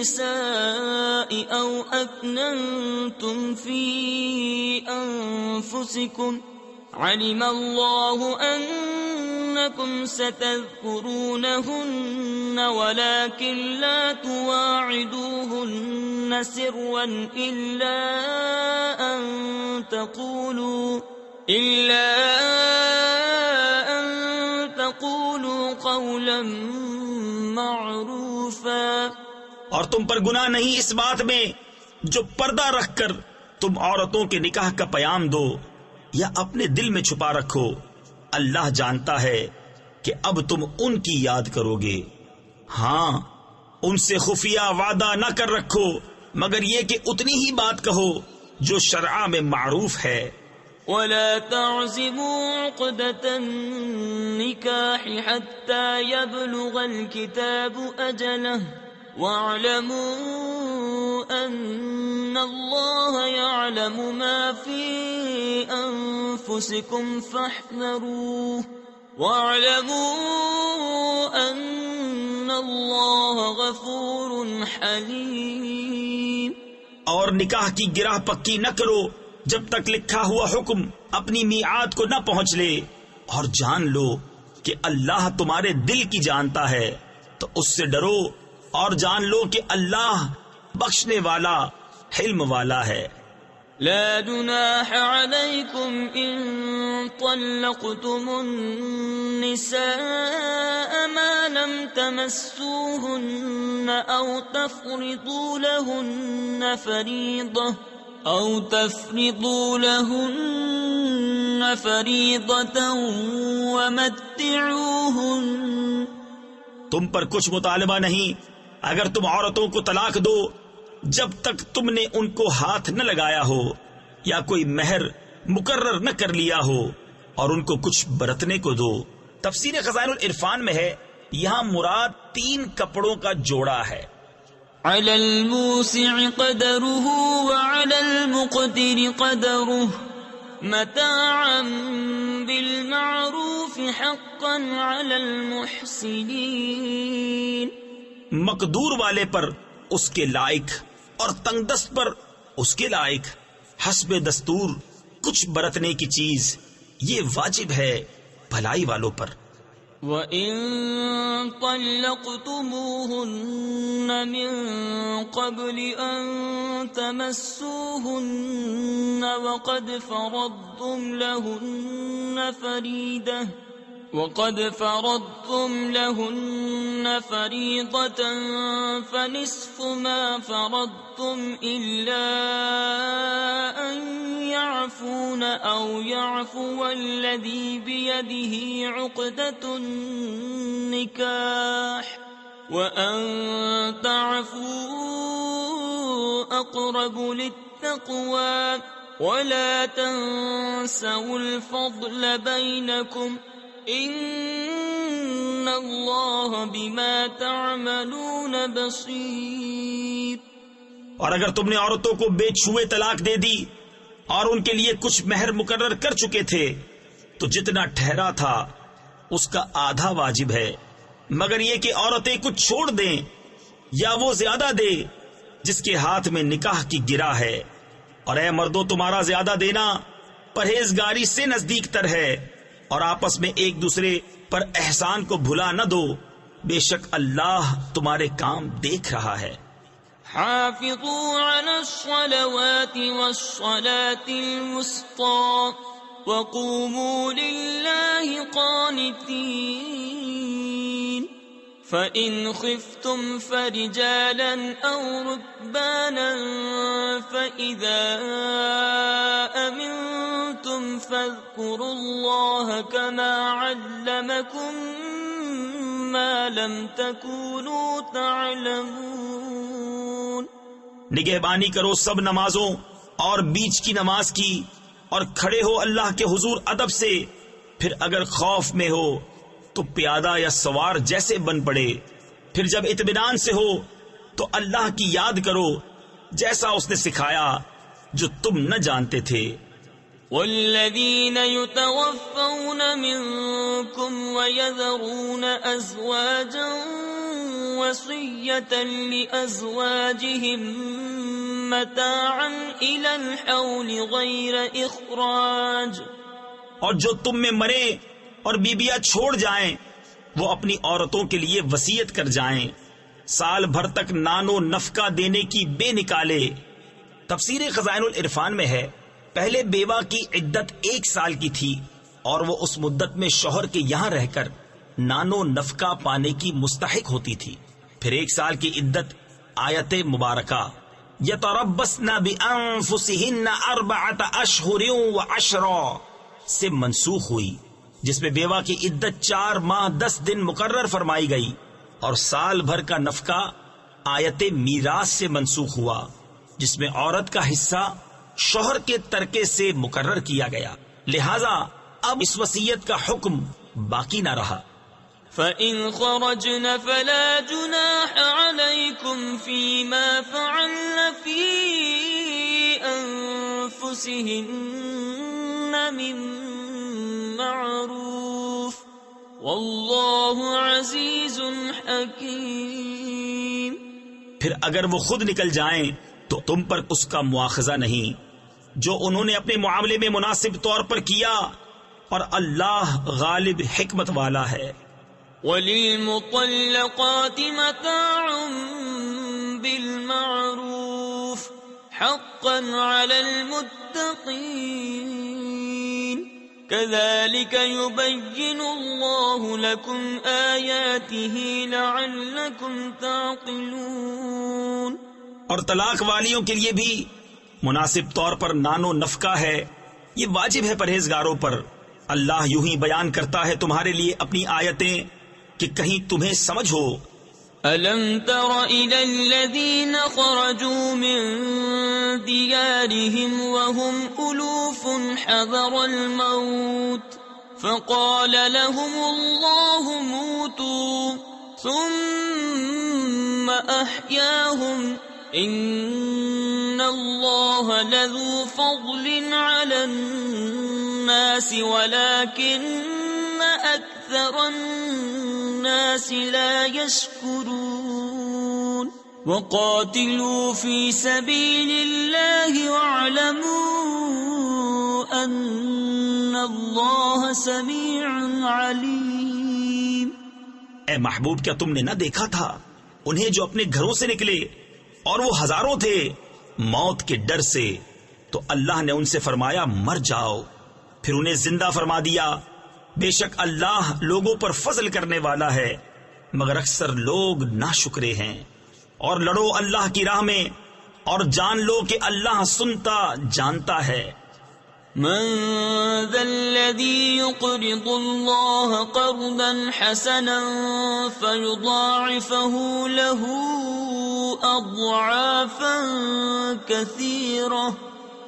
النساء أو أكننتم في أنفسكم علم الله أنكم ستذكرونهن ولكن لا تواعدوهن سرا إلا أن تقولوا قولا معروفا اور تم پر گناہ نہیں اس بات میں جو پردہ رکھ کر تم عورتوں کے نکاح کا پیام دو یا اپنے دل میں چھپا رکھو، اللہ جانتا ہے کہ اب تم ان کی یاد کرو گے۔ ہاں، ان سے خفیہ وعدہ نہ کر رکھو مگر یہ کہ اتنی ہی بات کہو جو شرع میں معروف ہے۔ ولا تعزموا عقدة النكاح حتى يبلغ الكتاب أجله واعلموا أن الله يعلم ما في أنفسكم فاحذروه واعلموا أن الله غفور حليم۔ اور نکاح کی گرہ پکی نہ کرو جب تک لکھا ہوا حکم اپنی میعاد کو نہ پہنچ لے، اور جان لو کہ اللہ تمہارے دل کی جانتا ہے، تو اس سے ڈرو اور جان لو کہ اللہ بخشنے والا حلم والا ہے۔ لا جناح عليكم إن طلقتم النساء ما لم تمسوهن أو تفرضوا لهن فريضة ومتعوهن۔ تم پر کچھ مطالبہ نہیں اگر تم عورتوں کو طلاق دو جب تک تم نے ان کو ہاتھ نہ لگایا ہو یا کوئی مہر مقرر نہ کر لیا ہو، اور ان کو کچھ برتنے کو دو۔ تفسیر خزائن العرفان میں ہے یہاں مراد 3 کپڑوں کا جوڑا ہے۔ على الموسع قدره وعلى المقتر قدره متاعا بالمعروف حقا على المحسنين۔ مقدور والے پر اس کے لائق اور تنگ دست پر اس کے لائق، حسب دستور کچھ برتنے کی چیز یہ واجب ہے بھلائی والوں پر۔ وَإِن طَلَّقْتُمُوهُنَّ مِن قَبْلِ أَن تَمَسُّوهُنَّ وَقَدْ فَرَضْتُمْ لَهُنَّ فَرِيضَةً فَنِصْفُ مَا فَرَضْتُمْ إِلَّا أَن يَعْفُونَ أَوْ يَعْفُوَ الَّذِي بِيَدِهِ عُقْدَةُ النِّكَاحِ وَأَن تَعْفُوا أَقْرَبُ لِلتَّقْوَى وَلَا تَنسَوُا الْفَضْلَ بَيْنَكُمْ ان اللہ بما تعملون بصیر۔ اور اگر تم نے عورتوں کو بے چھوئے طلاق دے دی اور ان کے لیے کچھ مہر مقرر کر چکے تھے تو جتنا ٹھہرا تھا اس کا آدھا واجب ہے، مگر یہ کہ عورتیں کچھ چھوڑ دیں یا وہ زیادہ دے جس کے ہاتھ میں نکاح کی گرہ ہے۔ اور اے مردوں، تمہارا زیادہ دینا پرہیزگاری سے نزدیک تر ہے، اور آپس میں ایک دوسرے پر احسان کو بھلا نہ دو، بے شک اللہ تمہارے کام دیکھ رہا ہے۔ حافظوا على الصلوات والصلاة الوسطى وقوموا لله قانتين فإن خفتم فرجالا أو ركبانا فإذا أمنتم فاذكروا الله كما علمكم ما لم تكونوا تعلمون۔ نگہبانی کرو سب نمازوں اور بیچ کی نماز کی، اور کھڑے ہو اللہ کے حضور ادب سے، پھر اگر خوف میں ہو تو پیادہ یا سوار جیسے بن پڑے، پھر جب اطمینان سے ہو تو اللہ کی یاد کرو جیسا اس نے سکھایا جو تم نہ جانتے تھے۔ والذین یتوفون منکم ویذرون ازواجا وصیة لأزواجهم متاعا الى الحول غیر اخراج۔ اور جو تم میں مرے اور بیبیاں چھوڑ جائیں وہ اپنی عورتوں کے لیے وصیت کر جائیں سال بھر تک نان و نفقہ دینے کی بے نکالے۔ تفسیر خزائن العرفان میں ہے پہلے بیوہ کی عدت 1 سال کی تھی اور وہ اس مدت میں شوہر کے یہاں رہ کر نان و نفقہ پانے کی مستحق ہوتی تھی، پھر 1 سال کی عدت آیت مبارکہ یتربصن بانفسہن 4 اشہر و10 سے منسوخ ہوئی، جس میں بیوہ کی عدت 4 ماہ 10 دن مقرر فرمائی گئی، اور سال بھر کا نفقہ آیت میراث سے منسوخ ہوا، جس میں عورت کا حصہ شوہر کے ترکے سے مقرر کیا گیا، لہذا اب اس وصیت کا حکم باقی نہ رہا۔ فَإِنْ خَرَجْنَ فَلَا جُنَاحَ عَلَيْكُمْ فِي مَا فَعَلْنَ فِي أَنفُسِهِنَّ مِن مَّعْرُوفٍ وَاللَّهُ عَزِيزٌ حَكِيمٌ۔ پھر اگر وہ خود نکل جائیں تو تم پر اس کا مواخذہ نہیں جو انہوں نے اپنے معاملے میں مناسب طور پر کیا، اور اللہ غالب حکمت والا ہے۔ وَلِلْمُطَلَّقَاتِ مَتَاعٌ بِالْمَعْرُوفِ حَقًّا عَلَى الْمُتَّقِينَ كَذَلِكَ يُبَيِّنُ اللَّهُ لَكُمْ آيَاتِهِ لَعَلَّكُمْ تَعْقِلُونَ۔ اور طلاق والیوں کے لیے بھی مناسب طور پر نان و نفقہ ہے، یہ واجب ہے پرہیزگاروں پر۔ اللہ یوں ہی بیان کرتا ہے تمہارے لیے اپنی آیتیں کہ کہیں تمہیں سمجھ ہو۔ أَلَمْ تَرَ إِلَى الَّذِينَ خَرَجُوا مِن دِيَارِهِمْ وَهُمْ أُلُوفٌ حَذَرَ الْمَوْتِ فَقَالَ لَهُمُ اللَّهُ مُوتُوا ثُمَّ أَحْيَاهُمْ إِنَّ اللَّهَ لَذُو فَضْلٍ عَلَى النَّاسِ وَلَكِنَّ أَكْثَرَ النَّاسِ لَا يَشْكُرُونَ۔ وَقَاتِلُوا فِي سَبِيلِ اللَّهِ وَاعْلَمُوا أَنَّ اللَّهَ سَمِيعٌ عَلِيمٌ۔ اے محبوب، کیا تم نے نہ دیکھا تھا انہیں جو اپنے گھروں سے نکلے اور وہ ہزاروں تھے موت کے ڈر سے، تو اللہ نے ان سے فرمایا مر جاؤ، پھر انہیں زندہ فرما دیا۔ بے شک اللہ لوگوں پر فضل کرنے والا ہے، مگر اکثر لوگ ناشکرے ہیں۔ اور لڑو اللہ کی راہ میں اور جان لو کہ اللہ سنتا جانتا ہے۔ من ذا الذي يقرض الله قرضا حسنا فيضاعفه له أضعافا كثيرة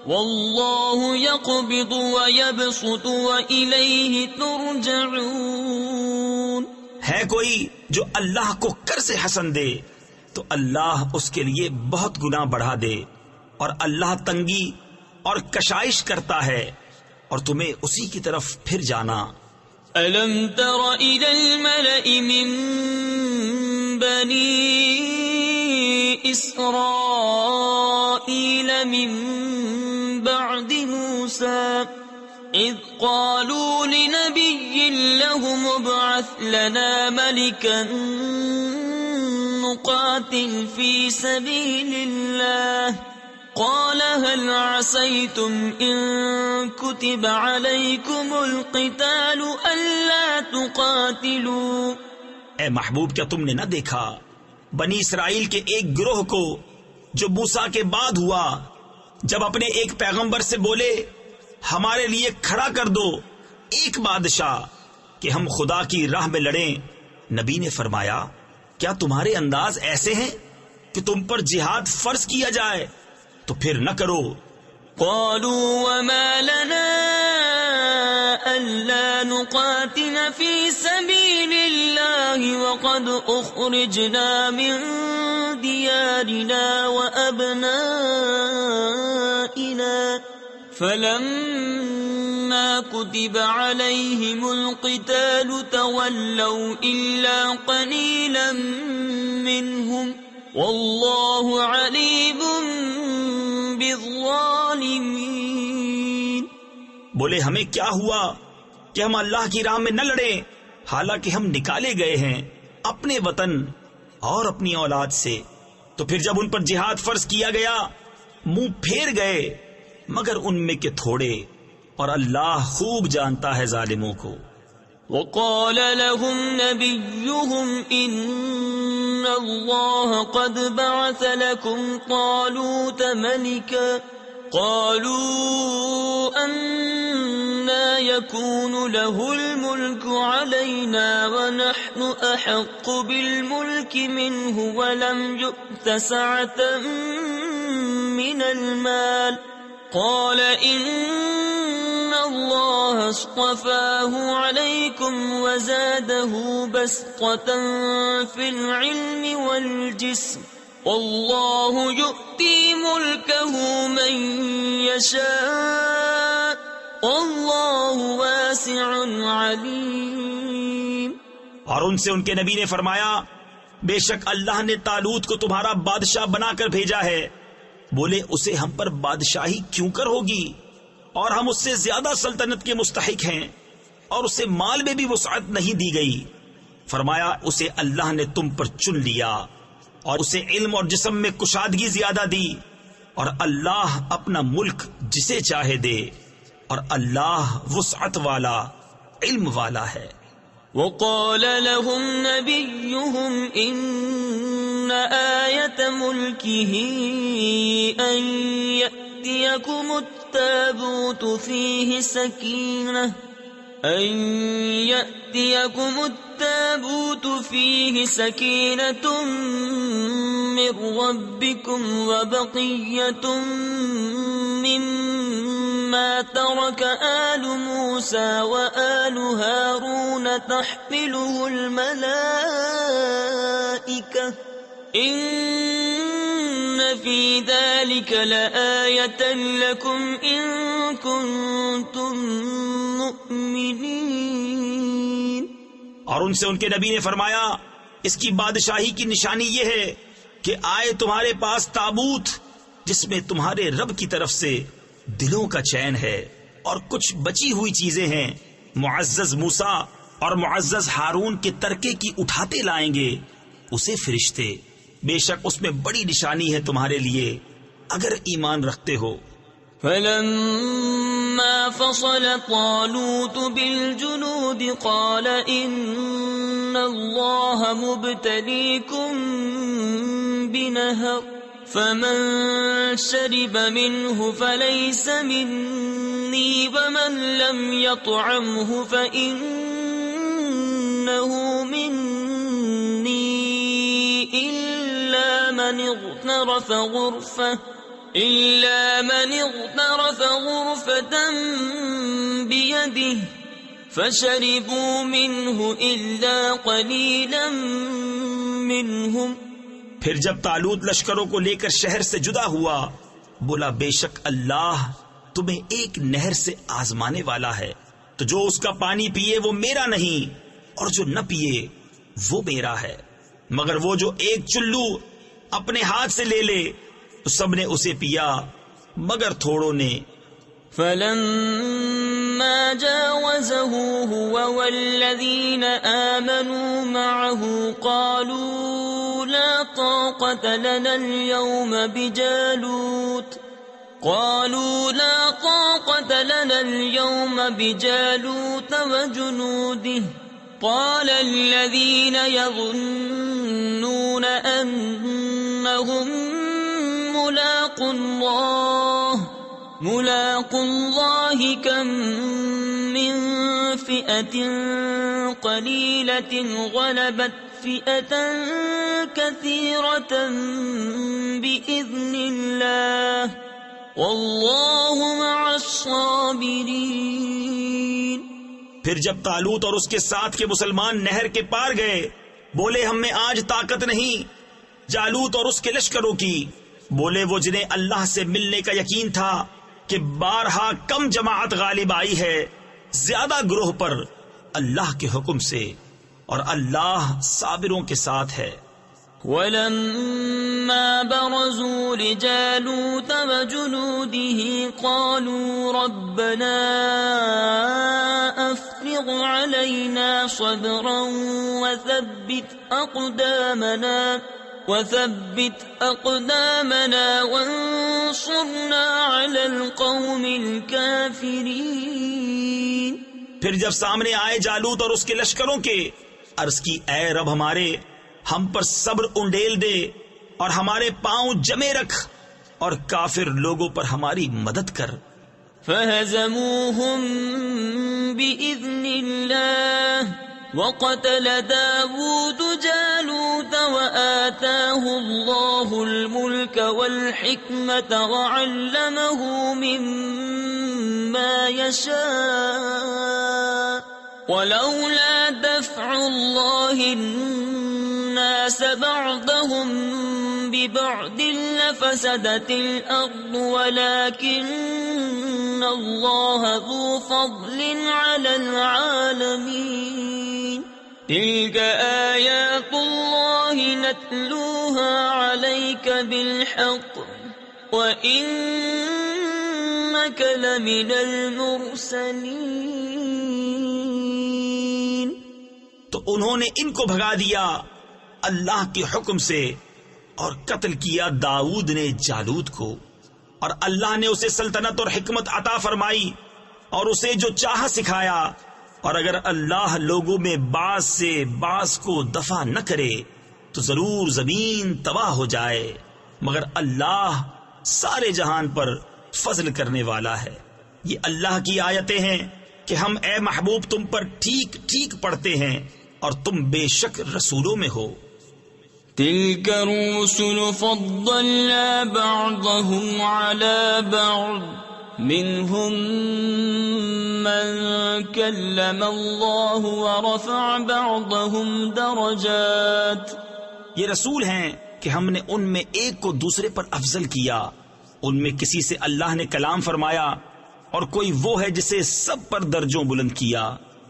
والله يقبض ويبسط وإليه ترجعون۔ ہے کوئی جو اللہ کو قرض حسن دے تو اللہ اس کے لیے بہت گناہ بڑھا دے، اور اللہ تنگی اور کشائش کرتا ہے اور تمہیں اسی کی طرف پھر جانا۔ أَلَمْ تَرَ إِلَى الْمَلَإِ مِن بَنِي إِسْرَائِيلَ مِن بَعْدِ مُوسَى إِذْ قَالُوا لِنَبِيٍّ لَهُمُ ابْعَثْ لَنَا مَلِكًا نُقَاتِلْ فِي سَبِيلِ اللَّهِ قال هل عسيتم إن كتب عليكم القتال ألا تقاتلوا۔ اے محبوب، کیا تم نے نہ دیکھا بنی اسرائیل کے ایک گروہ کو جو موسیٰ کے بعد ہوا، جب اپنے ایک پیغمبر سے بولے ہمارے لیے کھڑا کر دو ایک بادشاہ کہ ہم خدا کی راہ میں لڑیں۔ نبی نے فرمایا کیا تمہارے انداز ایسے ہیں کہ تم پر جہاد فرض کیا جائے تو پھر نہ کرو۔ قالوا وما لنا ألا نقاتل في سبيل الله وقد أخرجنا من ديارنا وأبنائنا فلما كتب عليهم القتال تولوا إلا قليلا منهم والله عليم بالظالمين۔ بولے ہمیں کیا ہوا کہ ہم اللہ کی راہ میں نہ لڑیں، حالانکہ ہم نکالے گئے ہیں اپنے وطن اور اپنی اولاد سے، تو پھر جب ان پر جہاد فرض کیا گیا منہ پھیر گئے مگر ان میں کے تھوڑے، اور اللہ خوب جانتا ہے ظالموں کو۔ وقال لهم نبيهم إن الله قد بعث لكم طالوت ملكا قالوا أنى يكون له الملك علينا ونحن أحق بالملك منه ولم يؤت سعة من المال قال إن الله اصطفاه عليكم وزاده بسطة في العلم والجسم والله يؤتي ملكه من يشاء والله واسع عليم۔ اور ان سے ان کے نبی نے فرمایا بے شک اللہ نے طالوت کو تمہارا بادشاہ بنا کر بھیجا ہے۔ بولے اسے ہم پر بادشاہی کیوں کر ہوگی اور ہم اس سے زیادہ سلطنت کے مستحق ہیں اور اسے مال میں بھی وسعت نہیں دی گئی۔ فرمایا اسے اللہ نے تم پر چن لیا اور اسے علم اور جسم میں کشادگی زیادہ دی اور اللہ اپنا ملک جسے چاہے دے اور اللہ وسعت والا علم والا ہے۔ وقال لهم نبيهم إن آية ملكه أن يأتيكم التابوت فيه سكينة من ربكم وبقية مما ترك آل موسى وآل هارون تحمله الملائكة إن في ذلك لآية لكم إن كنتم مؤمنين۔ اور ان سے ان کے نبی نے فرمایا اس کی بادشاہی کی نشانی یہ ہے کہ آئے تمہارے پاس تابوت جس میں تمہارے رب کی طرف سے دلوں کا چین ہے اور کچھ بچی ہوئی چیزیں ہیں۔ معزز موسیٰ اور معزز ہارون کے ترکے کی اٹھاتے لائیں گے اسے فرشتے، بے شک اس میں بڑی نشانی ہے تمہارے لیے اگر ایمان رکھتے ہو۔ فلما فصل طالوت بالجنود قال إن الله مبتليكم بنهر فمن شرب منه فليس مني ومن لم يطعمه فإنه مني إلا من اغترف غرفة بيده فشربوا منه إلا قليلا منهم۔ پھر جب طالوت لشکروں کو لے کر شہر سے جدا ہوا بولا بے شک اللہ تمہیں ایک نہر سے آزمانے والا ہے، تو جو اس کا پانی پیے وہ میرا نہیں اور جو نہ پیے وہ میرا ہے، مگر وہ جو ایک چلو اپنے ہاتھ سے لے لے تو سب نے اسے پیا مگر تھوڑوں نے۔ فلما جاوزه هو والذين آمنوا معه قالوا لا طاقة لنا اليوم بجالوت وجنوده قال الذين يظنون أنهم ملاق الله كم من فئة قليلة غلبت فئة كثيرة بإذن الله والله مع الصابرين۔ پھر جب طالوت اور اس کے ساتھ کے مسلمان نہر کے پار گئے بولے ہم میں آج طاقت نہیں جالوت اور اس کے لشکروں کی۔ بولے وہ جنہیں اللہ سے ملنے کا یقین تھا کہ بارہا کم جماعت غالب آئی ہے زیادہ گروہ پر اللہ کے حکم سے، اور اللہ صابروں کے ساتھ ہے۔ وَلَمَّا بَرَزُوا لِجَالُوتَ وَجُنُودِهِ قَالُوا رَبَّنَا أَفْرِغْ عَلَيْنَا صَبْرًا وَثَبِّتْ أَقْدَامَنَا وَانصُرْنَا عَلَى الْقَوْمِ الْكَافِرِينَ۔ پھر جب سامنے آئے جالوت اور اس کے لشکروں کے عرض کی اے رب ہمارے ہم پر صبر انڈیل دے اور ہمارے پاؤں جمے رکھ اور کافر لوگوں پر ہماری مدد کر۔ فَهَزَمُوهُمْ بِإِذْنِ اللَّهِ وَقَتَلَ دَاوُودُ جَالُوتَ وَآتَاهُ اللَّهُ الْمُلْكَ وَالْحِكْمَةَ وَعَلَّمَهُ مِمَّا يَشَاءُ وَلَوْلَا دَفْعُ اللَّهِ النَّاسَ بَعْضَهُمْ بِبَعْضٍ لَفَسَدَتِ الْأَرْضُ وَلَكِنَّ اللَّهَ ذُو فَضْلٍ عَلَى الْعَالَمِينَ تِلْكَ آيَاتُ اللَّهِ نَتْلُوهَا عَلَيْكَ بِالْحَقِّ وَإِنَّكَ لَمِنَ الْمُرْسَلِينَ۔ تو انہوں نے ان کو بھگا دیا اللہ کے حکم سے اور قتل کیا داؤد نے جالوت کو، اور اللہ نے اسے سلطنت اور حکمت عطا فرمائی اور اسے جو چاہا سکھایا، اور اگر اللہ لوگوں میں بعض سے بعض کو دفع نہ کرے تو ضرور زمین تباہ ہو جائے، مگر اللہ سارے جہان پر فضل کرنے والا ہے۔ یہ اللہ کی آیتیں ہیں کہ ہم اے محبوب تم پر ٹھیک ٹھیک پڑھتے ہیں اور تم بے شک رسولوں میں ہو۔ تلك الرسل فضلنا بعضهم على بعض منهم من كلم الله ورفع بعضهم درجات۔ یہ رسول ہیں کہ ہم نے ان میں ایک کو دوسرے پر افضل کیا، ان میں کسی سے اللہ نے کلام فرمایا اور کوئی وہ ہے جسے سب پر درجوں بلند کیا۔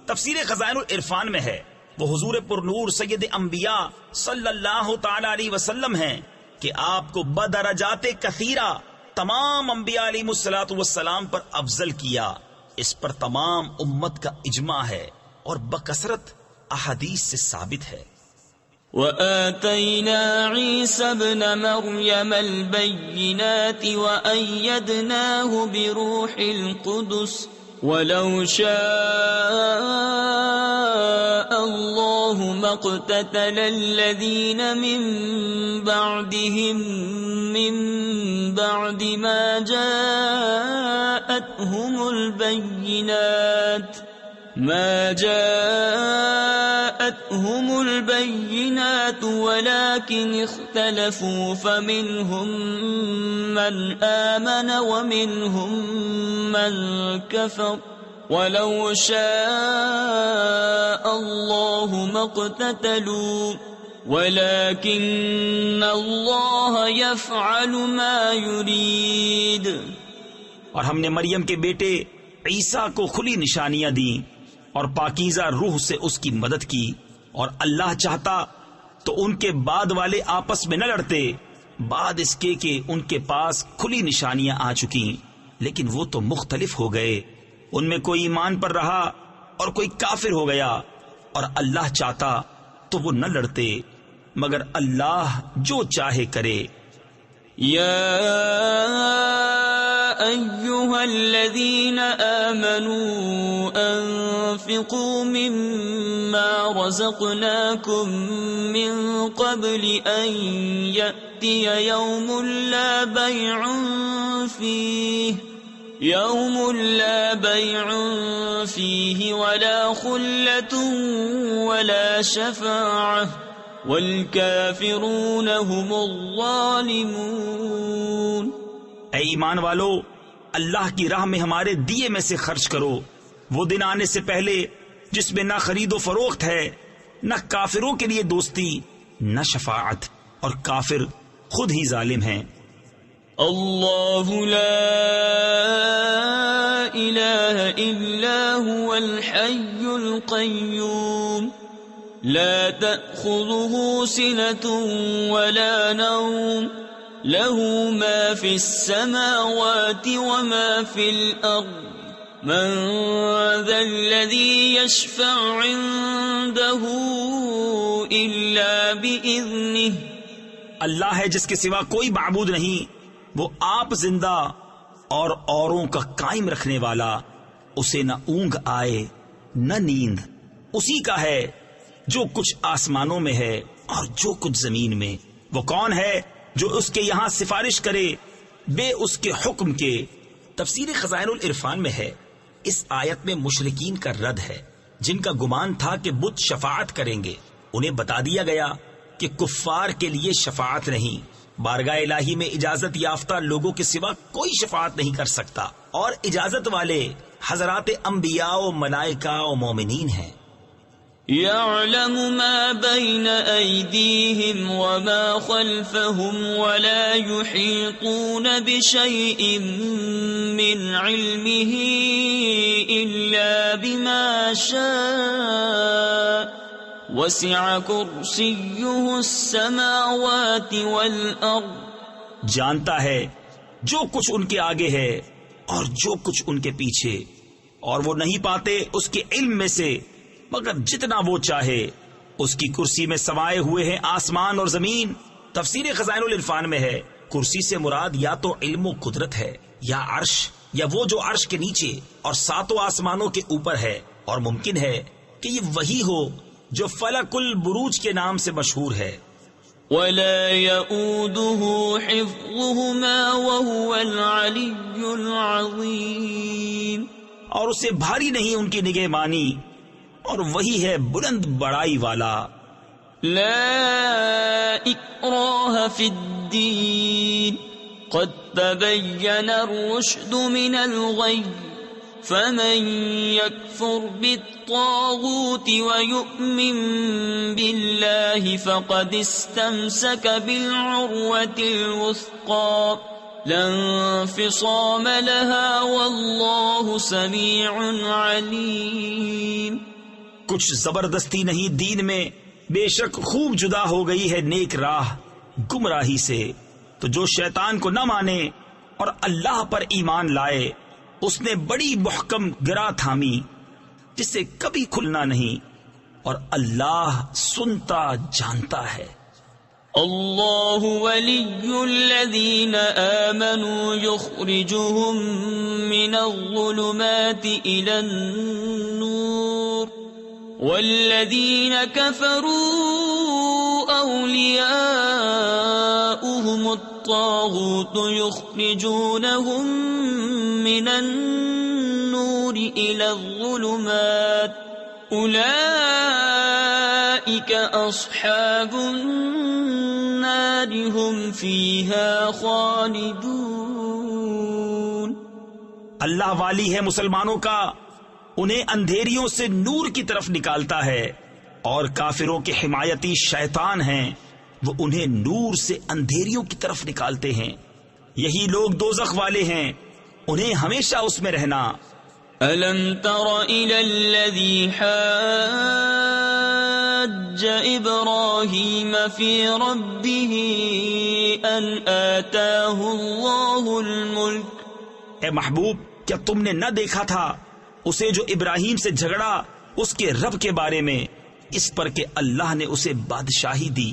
تفسیر خزائن العرفان میں ہے، وہ حضور پر نور سید انبیاء صلی اللہ تعالی علیہ وسلم ہیں کہ آپ کو بدرجات کثیرہ تمام انبیاء علیہ الصلوۃ والسلام پر افضل کیا۔ اس پر تمام امت کا اجماع ہے اور بکثرت احادیث سے ثابت ہے۔ وَآتَيْنَا عِيسَى ابْنَ مَرْيَمَ الْبَيِّنَاتِ وَأَيَّدْنَاهُ بِرُوحِ الْقُدُسِ وَلَوْ شَاءَ اللَّهُ مَا اقْتَتَلَ الَّذِينَ مِن بَعْدِهِم مِّن بَعْدِ مَا جَاءَتْهُمُ الْبَيِّنَاتُ وَلَكِنِ اخْتَلَفُوا فَمِنْهُم مَّنْ آمَنَ وَمِنْهُم مَّن كَفَرَ وَلَوْ شَاءَ اللَّهُ مَا اقْتَتَلُوا وَلَكِنَّ اللَّهَ يَفْعَلُ مَا يُرِيدُ۔ اور ہم نے مریم کے بیٹے عیسیٰ کو کھلی نشانیاں دیں اور پاکیزہ روح سے اس کی مدد کی، اور اللہ چاہتا تو ان کے بعد والے آپس میں نہ لڑتے، بعد اس کے کہ ان کے پاس کھلی نشانیاں آ چکی، لیکن وہ تو مختلف ہو گئے، ان میں کوئی ایمان پر رہا اور کوئی کافر ہو گیا، اور اللہ چاہتا تو وہ نہ لڑتے، مگر اللہ جو چاہے کرے۔ یا أيها الذين آمنوا أنفقوا مما رزقناكم من قبل أن يأتي يوم لا بيع فيه ولا خلة ولا شفاعة والكافرون هم الظالمون۔ اے ایمان والو، اللہ کی راہ میں ہمارے دیے میں سے خرچ کرو، وہ دن آنے سے پہلے جس میں نہ خرید و فروخت ہے، نہ کافروں کے لیے دوستی، نہ شفاعت، اور کافر خود ہی ظالم ہیں۔ اللہ لا الہ الا هو الحی القیوم لا تأخذه سنة ولا نوم له ما في السماوات وما في الأرض من ذا الذي يشفع عنده إلا بإذنه۔ اللہ ہے جس کے سوا کوئی معبود نہیں، وہ آپ زندہ اور اوروں کا قائم رکھنے والا، اسے نہ اونگ آئے نہ نیند، اسی کا ہے جو کچھ آسمانوں میں ہے اور جو کچھ زمین میں. وہ کون ہے جو اس کے یہاں سفارش کرے بے اس کے حکم کے؟ تفسیر خزائن العرفان میں ہے اس آیت میں مشرکین کا رد ہے جن کا گمان تھا کہ بت شفاعت کریں گے. انہیں بتا دیا گیا کہ کفار کے لیے شفاعت نہیں، بارگاہ الہی میں اجازت یافتہ لوگوں کے سوا کوئی شفاعت نہیں کر سکتا، اور اجازت والے حضرات انبیاء و ملائکہ و مومنین ہیں. يعلم ما بين أيديهم وما خلفهم ولا يحيطون بشيء من علمه إلا بما شاء وسع كرسيه السماوات والأرض. جانتا ہے جو کچھ ان کے آگے ہے اور جو کچھ ان کے پیچھے، اور وہ نہیں پاتے اس کے علم میں سے مگر جتنا وہ چاہے. اس کی کرسی میں سمائے ہوئے ہیں آسمان اور زمین. تفسیر خزائن العرفان میں ہے کرسی سے مراد یا تو علم و قدرت ہے یا عرش، یا وہ جو عرش کے نیچے اور ساتوں آسمانوں کے اوپر ہے. اور ممکن ہے کہ یہ وہی ہو جو فلک البروج کے نام سے مشہور ہے. ولا يؤوده حفظهما وهو العلي العظيم. اور اسے بھاری نہیں ان کی نگہبانی، اور وہی ہے بلند بڑائی والا. لا اکراہ فی الدین قد تبین الرشد من الغی فمن یکفر بالطاغوت ویؤمن باللہ فقد استمسک بالعروة الوثقى لا انفصام لها واللہ سمیع علیم. کچھ زبردستی نہیں دین میں، بے شک خوب جدا ہو گئی ہے نیک راہ گمراہی سے. تو جو شیطان کو نہ مانے اور اللہ پر ایمان لائے اس نے بڑی محکم گرا تھامی جسے کبھی کھلنا نہیں، اور اللہ سنتا جانتا ہے. اللہ ولی الذین آمنوا یخرجهم من الظلمات الى النور والذین کفروا اولیاؤهم الطاغوت یخرجونهم من النور الى الظلمات اولئک اصحاب النار هم فیہا خالدون. اللہ والی ہے مسلمانوں کا، انہیں اندھیریوں سے نور کی طرف نکالتا ہے، اور کافروں کے حمایتی شیطان ہیں وہ انہیں نور سے اندھیریوں کی طرف نکالتے ہیں. یہی لوگ دوزخ والے ہیں، انہیں ہمیشہ اس میں رہنا. أَلَمْ تَرَ إِلَى الَّذِي حَاجَّ إِبْرَاهِيمَ فِي رَبِّهِ أَنْ آتَاهُ اللَّهُ الْمُلْكَ. اے محبوب، کیا تم نے نہ دیکھا تھا اسے جو ابراہیم سے جھگڑا اس کے رب کے بارے میں، اس پر کہ اللہ نے اسے بادشاہی دی.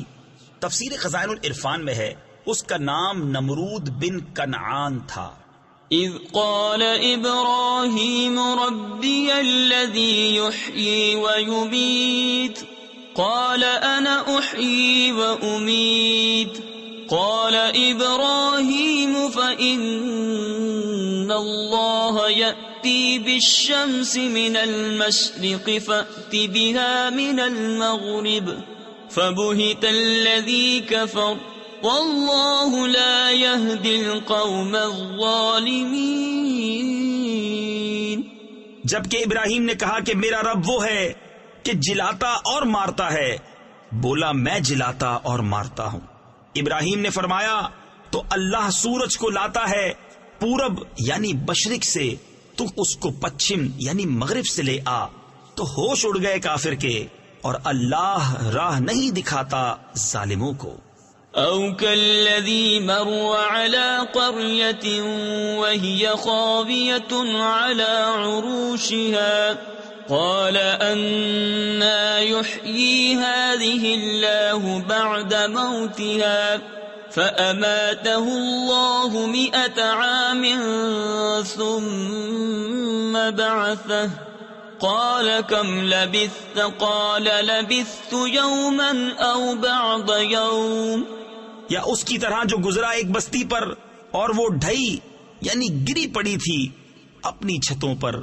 تفسیر خزائن العرفان میں ہے اس کا نام نمرود بن کنعان تھا. اذ قال ابراہیم ربی الذی یحیی ویمیت قال انا احیی وامیت قال ابراہیم فإن اللہ یأتی بالشمس من المشرق فأت بها من المغرب فبہت الذی کفر واللہ لا یہدی القوم الظالمین. جبکہ ابراہیم نے کہا کہ میرا رب وہ ہے کہ جلاتا اور مارتا ہے، بولا میں جلاتا اور مارتا ہوں. ابراہیم نے فرمایا تو اللہ سورج کو لاتا ہے پورب یعنی مشرق سے، تو اس کو پچھم یعنی مغرب سے لے آ. تو ہوش اڑ گئے کافر کے، اور اللہ راہ نہیں دکھاتا ظالموں کو. او كالذي مر على قرية وهي خاوية على عروشها قال أنا يحيي هذه الله بعد موتها فأماته الله 100 عام ثم بعثه قال كم لبثت قال لبثت يوما أو بعض يوم. یا اس کی طرح جو گزرا ایک بستی پر اور وہ ڈھئی یعنی گری پڑی تھی اپنی چھتوں پر.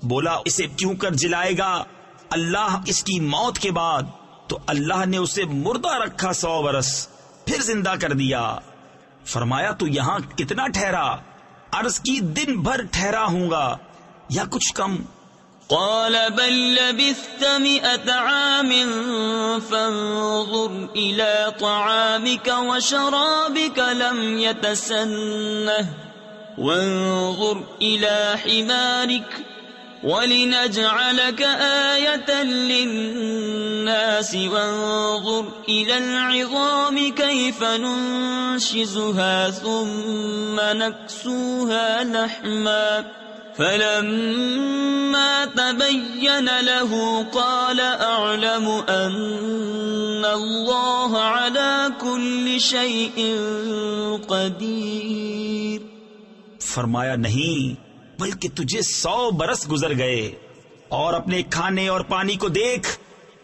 بولا اسے کیوں کر جلائے گا اللہ اس کی موت کے بعد؟ تو اللہ نے اسے مردہ رکھا 100 برس پھر زندہ کر دیا. فرمایا تو یہاں کتنا ٹھہرا؟ عرض کی دن بھر ٹھہرا ہوں گا یا کچھ کم. قال بل لبثت 100 عام فانظر إلى طعامك وشرابك لم يتسنه وانظر إلى حمارك ولنجعلك آية للناس وانظر إلى العظام كيف ننشزها ثم نكسوها لحما فلما تبين له قال أعلم أن الله على كل شيء قدير. فرمایا نہیں بلکہ تجھے 100 برس گزر گئے اور اپنے کھانے اور پانی کو دیکھ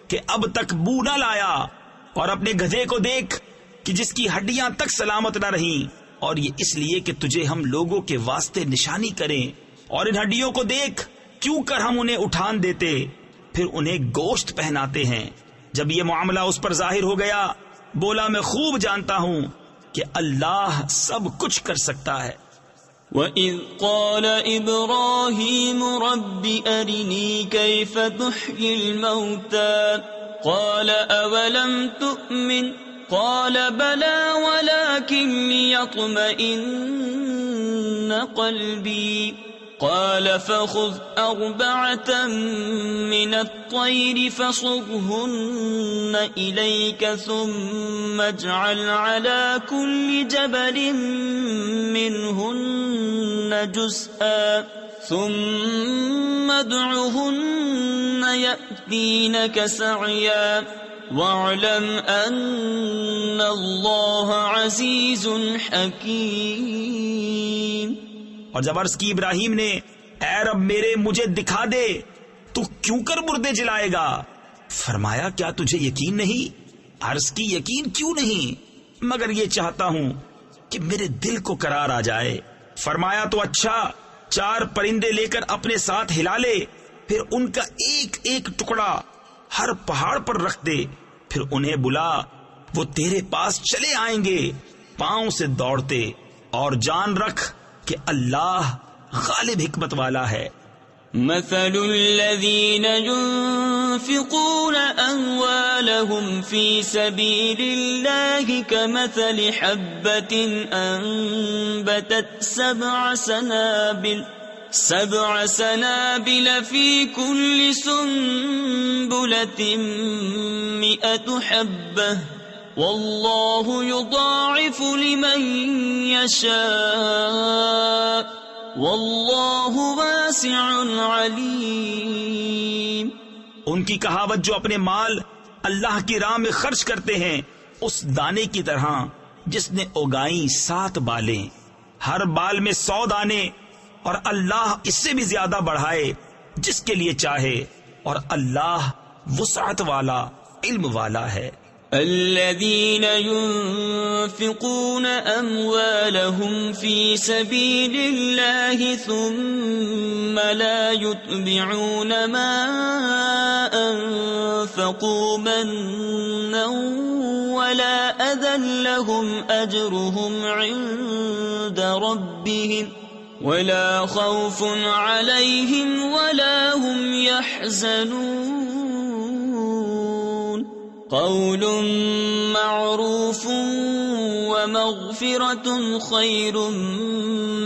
کہ اب تک بو نہ لایا اور اپنے گدھے کو دیکھ کہ جس کی ہڈیاں تک سلامت نہ رہیں اور یہ اس لیے کہ تجھے ہم لوگوں کے واسطے نشانی کریں. اور ان ہڈیوں کو دیکھ کیوں کر ہم انہیں اٹھان دیتے پھر انہیں گوشت پہناتے ہیں. جب یہ معاملہ اس پر ظاہر ہو گیا بولا میں خوب جانتا ہوں کہ اللہ سب کچھ کر سکتا ہے. وَإِذْ قَالَ إِبْرَاهِيمُ رَبِّ أَرِنِي كَيْفَ تُحْيِي الْمَوْتَى قَالَ أَوَلَمْ تُؤْمِنْ قَالَ بَلَى وَلَكِنْ لِيَطْمَئِنَّ قَلْبِي قال فخذ 4 من الطير فصرهن إليك ثم اجعل على كل جبل منهن جزءا ثم ادعهن يأتينك سعيا واعلم أن الله عزيز حكيم. اور جب عرض کی ابراہیم نے اے رب میرے مجھے دکھا دے تو کیوں کر مردے جلائے گا؟ فرمایا کیا تجھے یقین نہیں؟ عرض کی یقین کیوں نہیں مگر یہ چاہتا ہوں کہ میرے دل کو قرار آ جائے. فرمایا تو اچھا 4 پرندے لے کر اپنے ساتھ ہلا لے پھر ان کا ایک ایک ٹکڑا ہر پہاڑ پر رکھ دے پھر انہیں بلا وہ تیرے پاس چلے آئیں گے پاؤں سے دوڑتے اور جان رکھ کہ اللہ غالب حکمت والا ہے. مثل الذين ينفقون أموالهم في سبيل الله كمثل حبة أنبتت 7 سنابل في كل سنبلة 100 حبة والله يضاعف لمن يشاء واللہ واسع علیم. ان کی کہاوت جو اپنے مال اللہ کی راہ میں خرچ کرتے ہیں اس دانے کی طرح جس نے اگائیں 7 بالیں ہر بال میں 100 دانے اور اللہ اس سے بھی زیادہ بڑھائے جس کے لیے چاہے اور اللہ وسعت والا علم والا ہے. الذين ينفقون أموالهم في سبيل الله ثم لا يتبعون ما أنفقوا منا ولا أذى لهم أجرهم عند ربهم ولا خوف عليهم ولا هم يحزنون. قول معروف ومغفرة خير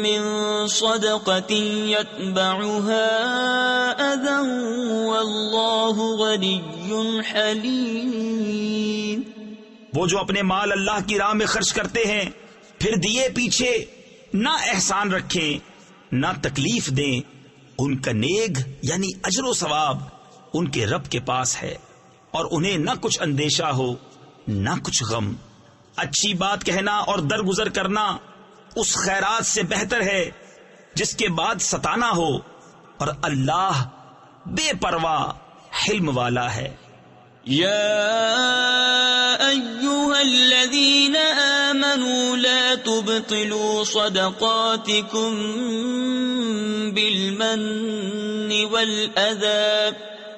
من صدقة يتبعها أذى والله غني حليم. وہ جو اپنے مال اللہ کی راہ میں خرچ کرتے ہیں پھر دیے پیچھے نہ احسان رکھیں نہ تکلیف دیں ان کا نیک یعنی اجر و ثواب ان کے رب کے پاس ہے اور انہیں نہ کچھ اندیشہ ہو نہ کچھ غم. اچھی بات کہنا اور درگزر کرنا اس خیرات سے بہتر ہے جس کے بعد ستانا ہو اور اللہ بے پرواہ حلم والا ہے۔ يا أيها الذين آمنوا لا تبطلوا صدقاتكم بالمن والأذى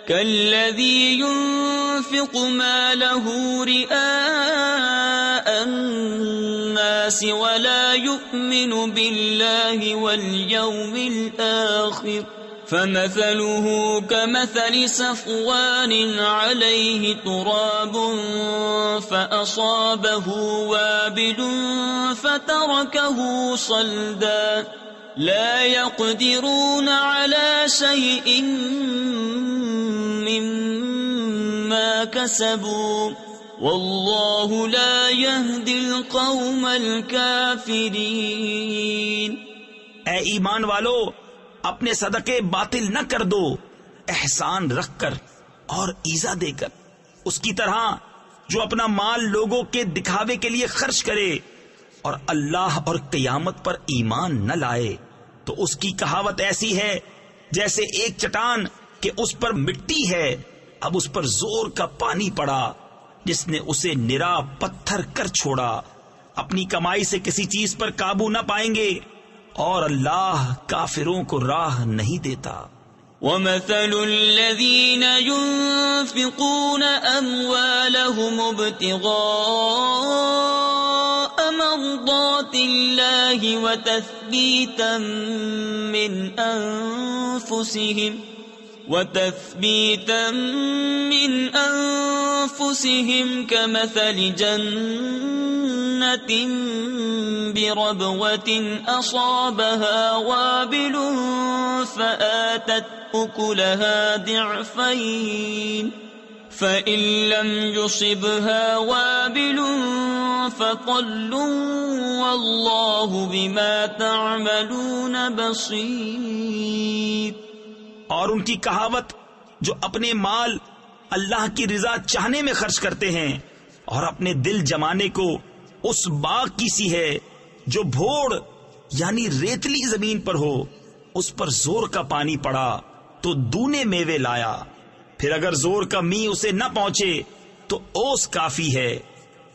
كالذي ينفق ماله رئاء الناس ولا يؤمن بالله واليوم الآخر فمثله كمثل صفوان عليه تراب فأصابه وابل فتركه صلدا لا يقدرون على شيء مما كسبوا والله لا يهدي القوم الكافرين۔ اے ایمان والو، اپنے صدقے باطل نہ کر دو، احسان رکھ کر اور ایزا دے کر، اس کی طرح جو اپنا مال لوگوں کے دکھاوے کے لیے خرچ کرے اور اللہ اور قیامت پر ایمان نہ لائے، تو اس کی کہاوت ایسی ہے جیسے ایک چٹان کہ اس پر مٹی ہے، اب اس پر زور کا پانی پڑا، جس نے اسے نرا پتھر کر چھوڑا۔ اپنی کمائی سے کسی چیز پر قابو نہ پائیں گے اور اللہ کافروں کو راہ نہیں دیتا۔ وَمَثَلُ الَّذِينَ يُنفِقُونَ أَمْوَالَهُمُ ابْتِغَاءَ مَرْضَاتِ اللَّهِ وَتَثْبِيتًا مِّنْ أَنفُسِهِمْ كَمَثَلِ جَنَّةٍ بِرَبْوَةٍ أَصَابَهَا وَابِلٌ فَآتَتْ أُكُلَهَا ضِعْفَيْنِ فَإِن لَّمْ يُصِبْهَا وَابِلٌ فَطَلٌّ وَاللَّهُ بِمَا تَعْمَلُونَ بَصِيرٌ۔ اور ان کی کہاوت جو اپنے مال اللہ کی رضا چاہنے میں خرچ کرتے ہیں اور اپنے دل جمانے کو اس باغ کی سی ہے جو بھوڑ یعنی ریتلی زمین پر ہو، اس پر زور کا پانی پڑا تو دونے میوے لایا، پھر اگر زور کا می اسے نہ پہنچے تو اوس کافی ہے،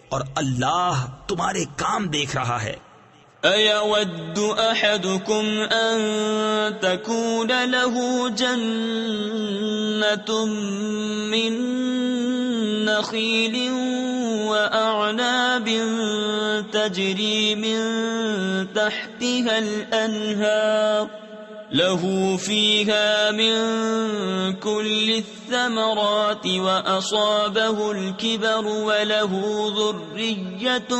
اور اللہ تمہارے کام دیکھ رہا ہے۔ أَيَوَدُّ أَحَدُكُمْ أَن تَكُونَ لَهُ جَنَّةٌ مِّن نَخِيلٍ وَأَعْنَابٍ تَجْرِي مِن تَحْتِهَا الْأَنْهَارُ له فيها من كل الثمرات وأصابه الكبر وله ذرية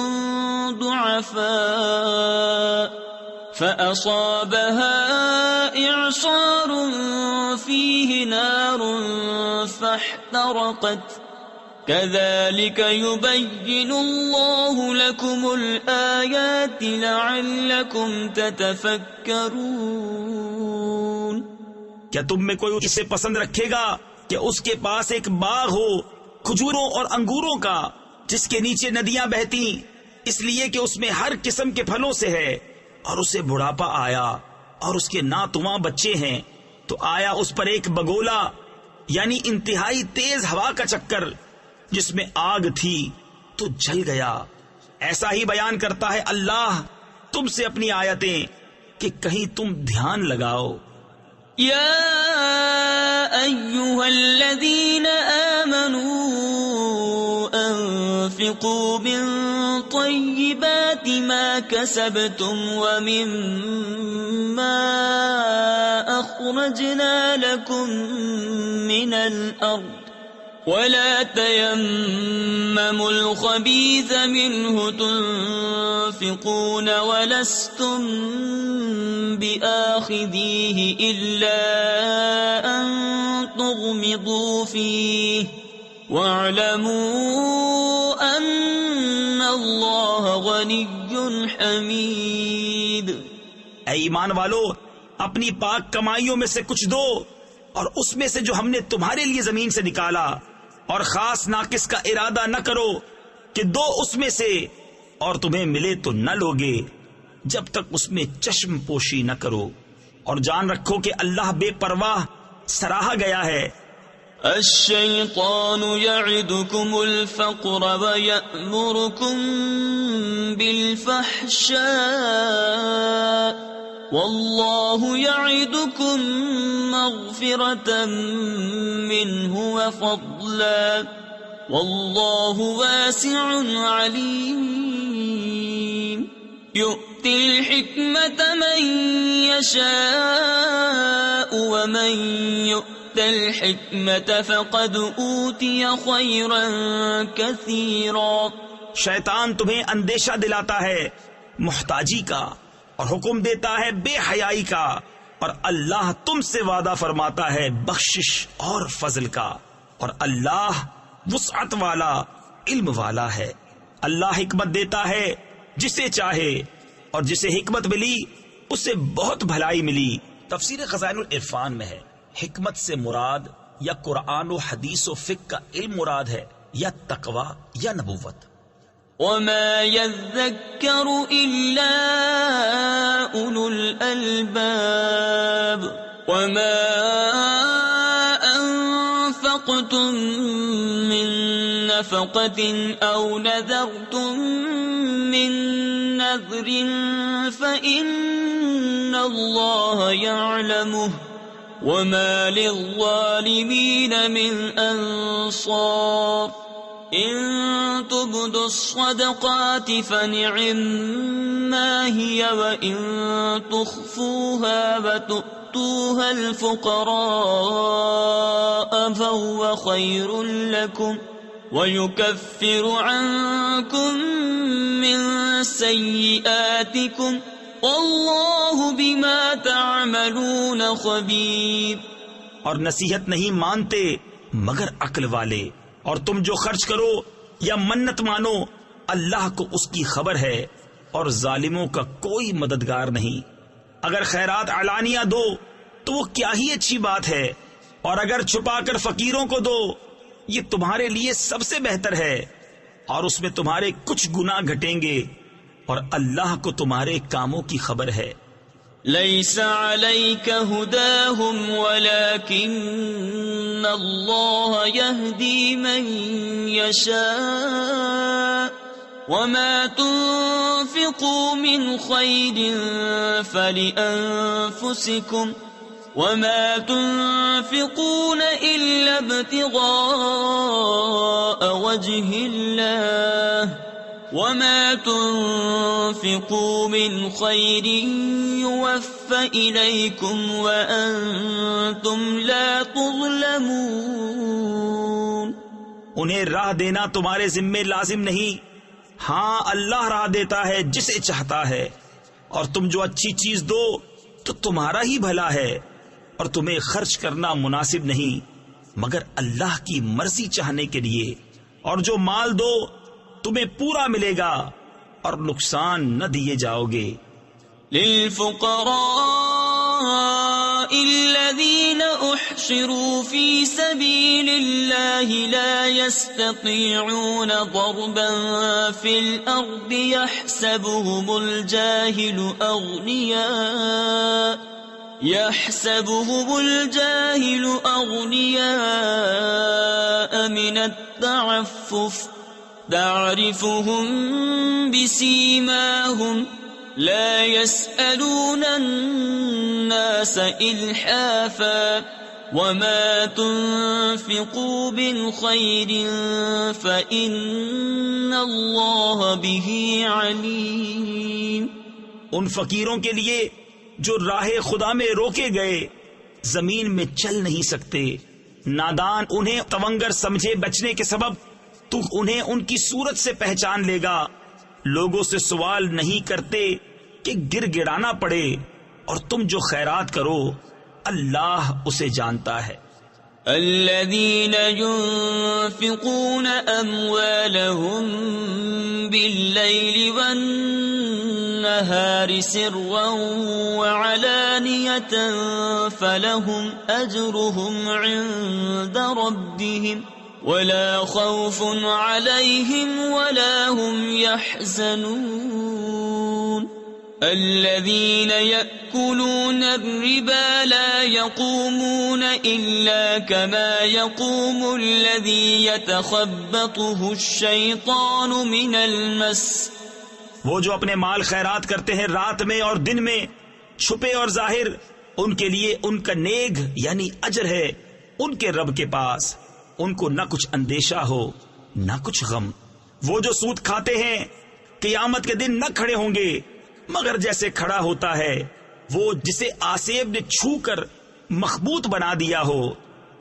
ضعفاء فأصابها إعصار فيه نار فاحترقت كذلك يبين الله لكم الآيات لعلكم تتفكرون۔ کیا تم میں کوئی اسے پسند رکھے گا کہ اس کے پاس ایک باغ ہو کھجوروں اور انگوروں کا جس کے نیچے ندیاں بہتی، اس لیے کہ اس میں ہر قسم کے پھلوں سے ہے، اور اسے بڑھاپا آیا اور اس کے ناتواں بچے ہیں، تو آیا اس پر ایک بگولا یعنی انتہائی تیز ہوا کا چکر جس میں آگ تھی تو جل گیا۔ ایسا ہی بیان کرتا ہے اللہ تم سے اپنی آیتیں کہ کہیں تم دھیان لگاؤ۔ یا ایھا الذین آمنوا انفقوا من طیبات ما کسبتم ومما اخرجنا لکم من الارض ولا تيمموا الخبيث منه تنفقون ولستم بآخذيه إلا أن تغمضوا فيه واعلموا أن الله غني حميد۔ اے ایمان والو، اپنی پاک کمائیوں میں سے کچھ دو، اور اس میں سے جو ہم نے تمہارے لیے زمین سے نکالا، اور خاص ناقص کا ارادہ نہ کرو کہ دو اس میں سے اور تمہیں ملے تو نہ لوگے، جب تک اس میں چشم پوشی نہ کرو، اور جان رکھو کہ اللہ بے پرواہ سراہا گیا ہے۔ الشیطان یعدکم الفقر ویأمرکم بالفحشاء واللہ یعدکم مغفرة منہ وفضلا واللہ واسع علیم یؤتی الحکمة من یشاء ومن یؤت الحکمة فقد اوتی خیرا کثیرا۔ شیطان تمہیں اندیشہ دلاتا ہے محتاجی کا اور حکم دیتا ہے بے حیائی کا، اور اللہ تم سے وعدہ فرماتا ہے بخشش اور فضل کا، اور اللہ وسعت والا علم والا ہے۔ اللہ حکمت دیتا ہے جسے چاہے، اور جسے حکمت ملی اسے بہت بھلائی ملی۔ تفسیر خزائن العرفان میں ہے حکمت سے مراد یا قرآن و حدیث و فقہ کا علم مراد ہے، یا تقوی یا نبوت۔ وما يذكر إلا أولو الألباب وما أنفقتم من نفقة أو نذرتم من نذر فإن الله يعلمه وما للظالمين من أنصار إن تبدوا الصدقات فنعما هي وإن تخفوها وتؤتوها الفقراء فهو خير لكم ويكفر عنكم من سيئاتكم والله بما تعملون خبير۔ اور نصیحت نہیں مانتے مگر عقل والے، اور تم جو خرچ کرو یا منت مانو اللہ کو اس کی خبر ہے، اور ظالموں کا کوئی مددگار نہیں۔ اگر خیرات علانیہ دو تو وہ کیا ہی اچھی بات ہے، اور اگر چھپا کر فقیروں کو دو یہ تمہارے لیے سب سے بہتر ہے، اور اس میں تمہارے کچھ گناہ گھٹیں گے، اور اللہ کو تمہارے کاموں کی خبر ہے۔ ليس عليك هداهم ولكن الله يهدي من يشاء وما تنفقوا من خير فلأنفسكم وما تنفقون إلا ابتغاء وجه الله وما تنفقوا من خير يوفى إليكم وأنتم لا تظلمون۔ انہیں راہ دینا تمہارے ذمے لازم نہیں، ہاں اللہ راہ دیتا ہے جسے چاہتا ہے، اور تم جو اچھی چیز دو تو تمہارا ہی بھلا ہے، اور تمہیں خرچ کرنا مناسب نہیں مگر اللہ کی مرضی چاہنے کے لیے، اور جو مال دو تمہیں پورا ملے گا اور نقصان نہ دیے جاؤ گے۔ للفقراء الذين احصروا في سبيل الله لا يستطيعون ضربا في الأرض يحسبهم الجاهل أغنياء من التعفف تعرفهم بسيماهم لا يسألون الناس إلحافا وما تنفقوا من خير فإن الله به عليم۔ ان فقیروں کے لیے جو راہ خدا میں روکے گئے، زمین میں چل نہیں سکتے، نادان انہیں تونگر سمجھے بچنے کے سبب تو انہیں ان کی صورت سے پہچان لے گا، لوگوں سے سوال نہیں کرتے کہ گر گڑانا پڑے، اور تم جو خیرات کرو اللہ اسے جانتا ہے۔ الذين ينفقون أموالهم بالليل والنهار سرا وعلانية فلهم أجرهم عند ربهم ولا خوف عليهم ولا هم يحزنون۔ الذين يأكلون الربا لا يقومون إلا كما يقوم الذي يتخبطه الشيطان من المس. وہ جو اپنے مال خیرات کرتے ہیں رات میں اور دن میں، چھپے اور ظاہر، ان کے لیے ان کا نیگ یعنی اجر ہے ان کے رب کے پاس. ان کو نہ کچھ اندیشہ ہو نہ کچھ غم. وہ جو سود کھاتے ہیں قیامت کے دن نہ کھڑے ہوں گے مگر جیسے کھڑا ہوتا ہے وہ جسے آسیب نے چھو کر مخبوط بنا دیا ہو.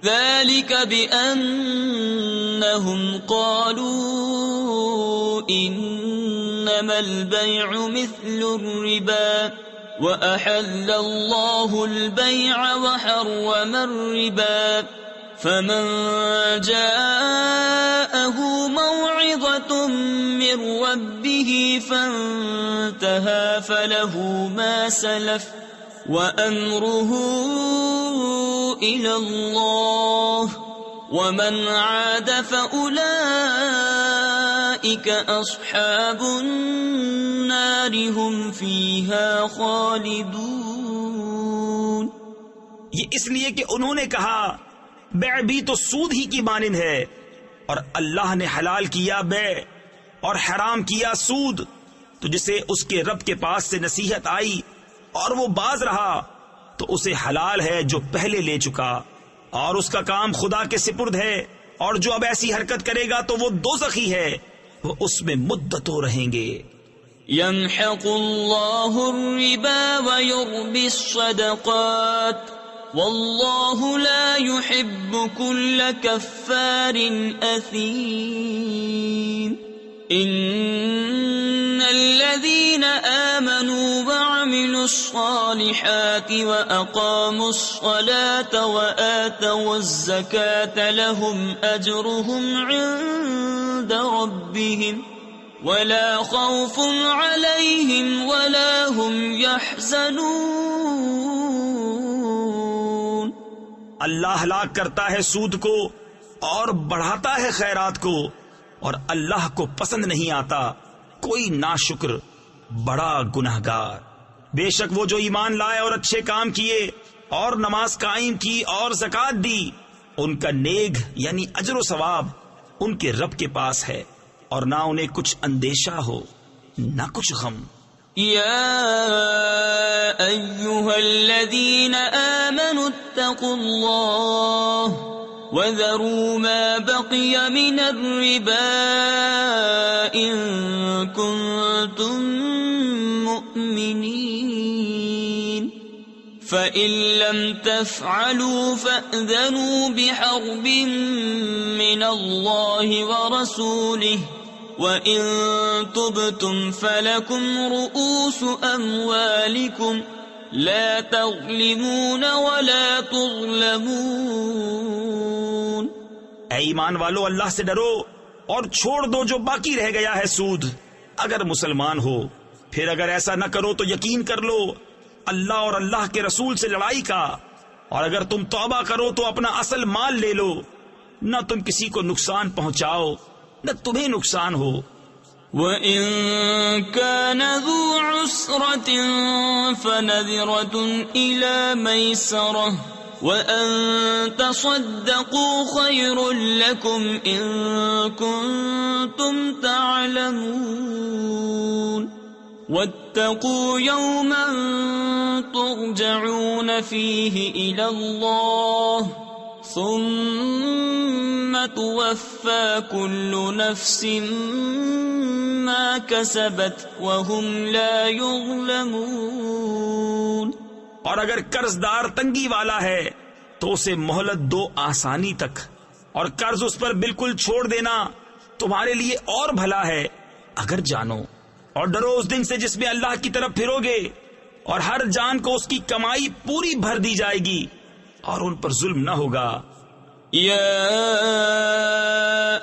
ذلك بأنهم قالوا إنما البيع مثل الربا وأحل الله البيع وحرم الربا فمن جاءه موعظة من ربه فانتهى فله ما سلف وأمره إلى الله ومن عاد فأولئك أصحاب النار هم فيها خالدون. یہ اس لیے کہ انہوں نے کہا بیع بھی تو سود ہی کی مانند ہے، اور اللہ نے حلال کیا بیع اور حرام کیا سود. تو جسے اس کے رب کے پاس سے نصیحت آئی اور وہ باز رہا تو اسے حلال ہے جو پہلے لے چکا، اور اس کا کام خدا کے سپرد ہے. اور جو اب ایسی حرکت کرے گا تو وہ دوزخی ہے، وہ اس میں مدتوں رہیں گے. يمحق الله الربا ويربي الصدقات والله لا يحب كل كفار أثيم. إن الذين آمنوا وعملوا الصالحات وأقاموا الصلاة وآتوا الزكاة لهم أجرهم عند ربهم ولا خوف عليهم ولا هم يحزنون. اللہ ہلاک کرتا ہے سود کو اور بڑھاتا ہے خیرات کو، اور اللہ کو پسند نہیں آتا کوئی ناشکر بڑا گنہگار. بے شک وہ جو ایمان لائے اور اچھے کام کیے اور نماز قائم کی اور زکوٰۃ دی، ان کا نیگ یعنی اجر و ثواب ان کے رب کے پاس ہے، اور نہ انہیں کچھ اندیشہ ہو نہ کچھ غم. يا أيها الذين آمنوا اتقوا الله وذروا ما بقي من الربا إن كنتم مؤمنين فإن لم تفعلوا فأذنوا بحرب من الله ورسوله وَإِن تُبْتُمْ فَلَكُمْ رُؤُوسُ أَمْوَالِكُمْ لَا تَظْلِمُونَ وَلَا تُظْلَمُونَ. اے ایمان والو، اللہ سے ڈرو اور چھوڑ دو جو باقی رہ گیا ہے سود، اگر مسلمان ہو. پھر اگر ایسا نہ کرو تو یقین کر لو اللہ اور اللہ کے رسول سے لڑائی کا، اور اگر تم توبہ کرو تو اپنا اصل مال لے لو، نہ تم کسی کو نقصان پہنچاؤ نہ تمہیں نقصان ہو. وَإِن كَانَ ذُو عُسْرَةٍ فَنَذِرَةٌ إِلَى مَيْسَرَةٍ وَأَن تَصَدَّقُوا خَيْرٌ لَكُمْ إِن كُنتُمْ تَعْلَمُونَ. وَاتَّقُوا يَوْمًا تُرْجَعُونَ فِيهِ إِلَى اللَّهِ ثم توفى كل نفس ما كسبت وهم لا يظلمون. اور اگر قرض دار تنگی والا ہے تو اسے مہلت دو آسانی تک، اور قرض اس پر بالکل چھوڑ دینا تمہارے لیے اور بھلا ہے اگر جانو. اور ڈرو اس دن سے جس میں اللہ کی طرف پھرو گے اور ہر جان کو اس کی کمائی پوری بھر دی جائے گی اور ان پر ظلم نہ ہوگا. يا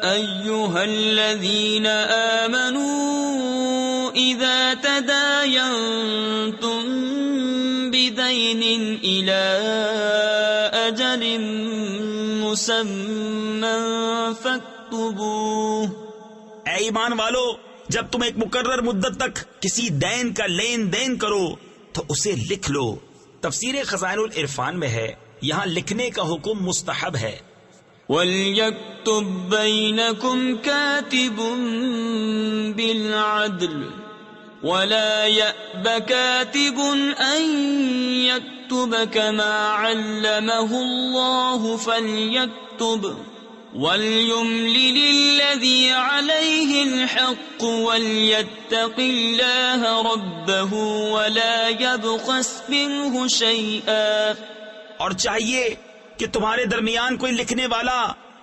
أيها الذين آمنوا إذا تداينتم بدين إلى أجل مسمى فاكتبوه. اے ایمان والو، جب تم ایک مقرر مدت تک کسی دین کا لین دین کرو تو اسے لکھ لو۔ تفسیر خزائن العرفان میں ہے، یہاں لکھنے کا حکم مستحب ہے۔ وَلْيَكْتُبْ بَيْنَكُمْ كَاتِبٌ بِالْعَدْلِ وَلَا يَأْبَ كَاتِبٌ أَن يَكْتُبَ كَمَا عَلَّمَهُ اللَّهُ فَلْيَكْتُبْ وَلْيُمْلِلِ الَّذِي عَلَيْهِ الْحَقُّ وَلْيَتَّقِ اللَّهَ رَبَّهُ وَلَا يَبْخَسْ مِنْهُ شَيْئًا، اور چاہیے کہ تمہارے درمیان کوئی لکھنے والا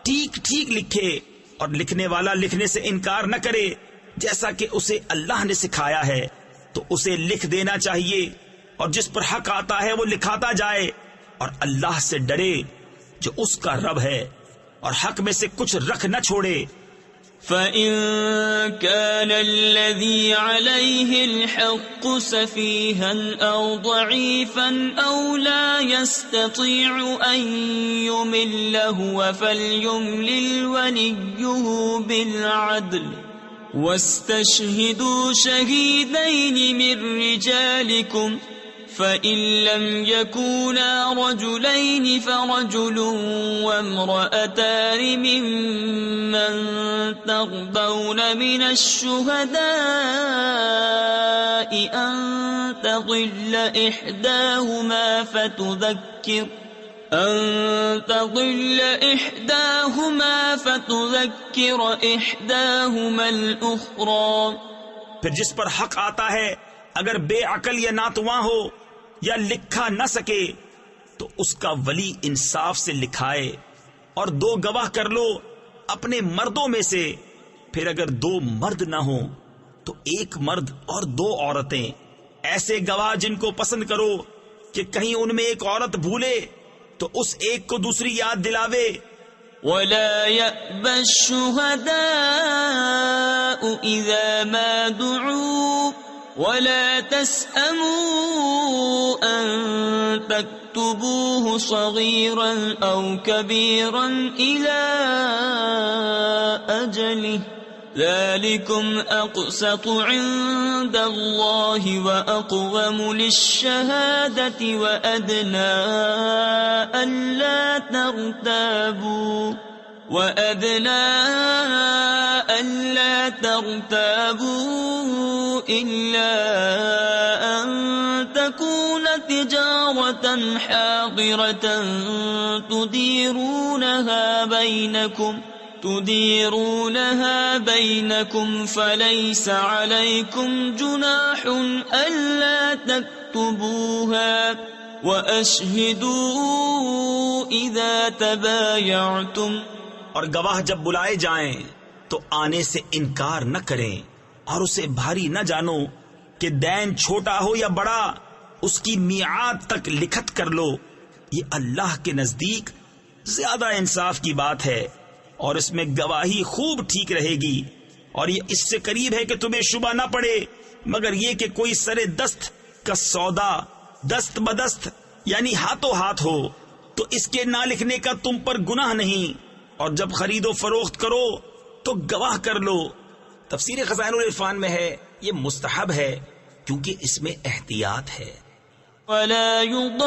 ٹھیک ٹھیک لکھے، اور لکھنے والا لکھنے سے انکار نہ کرے، جیسا کہ اسے اللہ نے سکھایا ہے تو اسے لکھ دینا چاہیے، اور جس پر حق آتا ہے وہ لکھاتا جائے، اور اللہ سے ڈرے جو اس کا رب ہے، اور حق میں سے کچھ رکھ نہ چھوڑے۔ فَإِن كَانَ الَّذِي عَلَيْهِ الْحَقُّ سَفِيهًا أَوْ ضَعِيفًا أَوْ لَا يَسْتَطِيعُ أَن يُمِلَّ هُوَ فَلْيُمْلِلْ وَلِيُّهُ بِالْعَدْلِ وَاسْتَشْهِدُوا شَهِيدَيْنِ مِن رِّجَالِكُمْ فَإِن لَّمْ يَكُونَا رَجُلَيْنِ فَرَجُلٌ وَامْرَأَتَانِ مِمَّن تَرْضَوْنَ مِنَ الشُّهَدَاءِ أَن تَضِلَّ إِحْدَاهُمَا فَتُذَكِّرَ إِحْدَاهُمَا الْأُخْرَى۔ پھر جس پر حق آتا ہے اگر بے عقل یا ناتواں ہو یا لکھا نہ سکے تو اس کا ولی انصاف سے لکھائے، اور 2 گواہ کر لو اپنے مردوں میں سے، پھر اگر 2 مرد نہ ہوں تو 1 مرد اور 2 عورتیں، ایسے گواہ جن کو پسند کرو کہ کہیں ان میں ایک عورت بھولے تو اس ایک کو دوسری یاد دلاوے۔ وَلَا يَأْبَ الشُّهَدَاءُ إِذَا مَا دُعُوا وَلَا تَسْأَمُوا أَن تَكْتُبُوهُ صَغِيرًا أَوْ كَبِيرًا إِلَى أَجَلِهِ ذَلِكُمْ أَقْسَطُ عِندَ اللَّهِ وَأَقْوَمُ لِلشَّهَادَةِ وَأَدْنَىٰ أَلَّا تَرْتَابُوا إِلَّا أَن تَكُونَ تِجَارَةً حَاضِرَةً تُدِيرُونَهَا بَيْنَكُمْ فَلَيْسَ عَلَيْكُمْ جُنَاحٌ أَلَّا تَكْتُبُوهَا وَأَشْهِدُوا إِذَا تَبَايَعْتُمْ، اور گواہ جب بلائے جائیں تو آنے سے انکار نہ کریں، اور اسے بھاری نہ جانو کہ دین چھوٹا ہو یا بڑا، اس کی میعاد تک لکھت کر لو، یہ اللہ کے نزدیک زیادہ انصاف کی بات ہے، اور اس میں گواہی خوب ٹھیک رہے گی، اور یہ اس سے قریب ہے کہ تمہیں شبہ نہ پڑے مگر یہ کہ کوئی سر دست کا سودا دست بدست یعنی ہاتھوں ہاتھ ہو تو اس کے نہ لکھنے کا تم پر گناہ نہیں، اور جب خرید و فروخت کرو تو گواہ کر لو۔ تفسیر خزائن العرفان میں ہے یہ مستحب ہے کیونکہ اس میں احتیاط ہے۔ وَلَا يُضَارَّ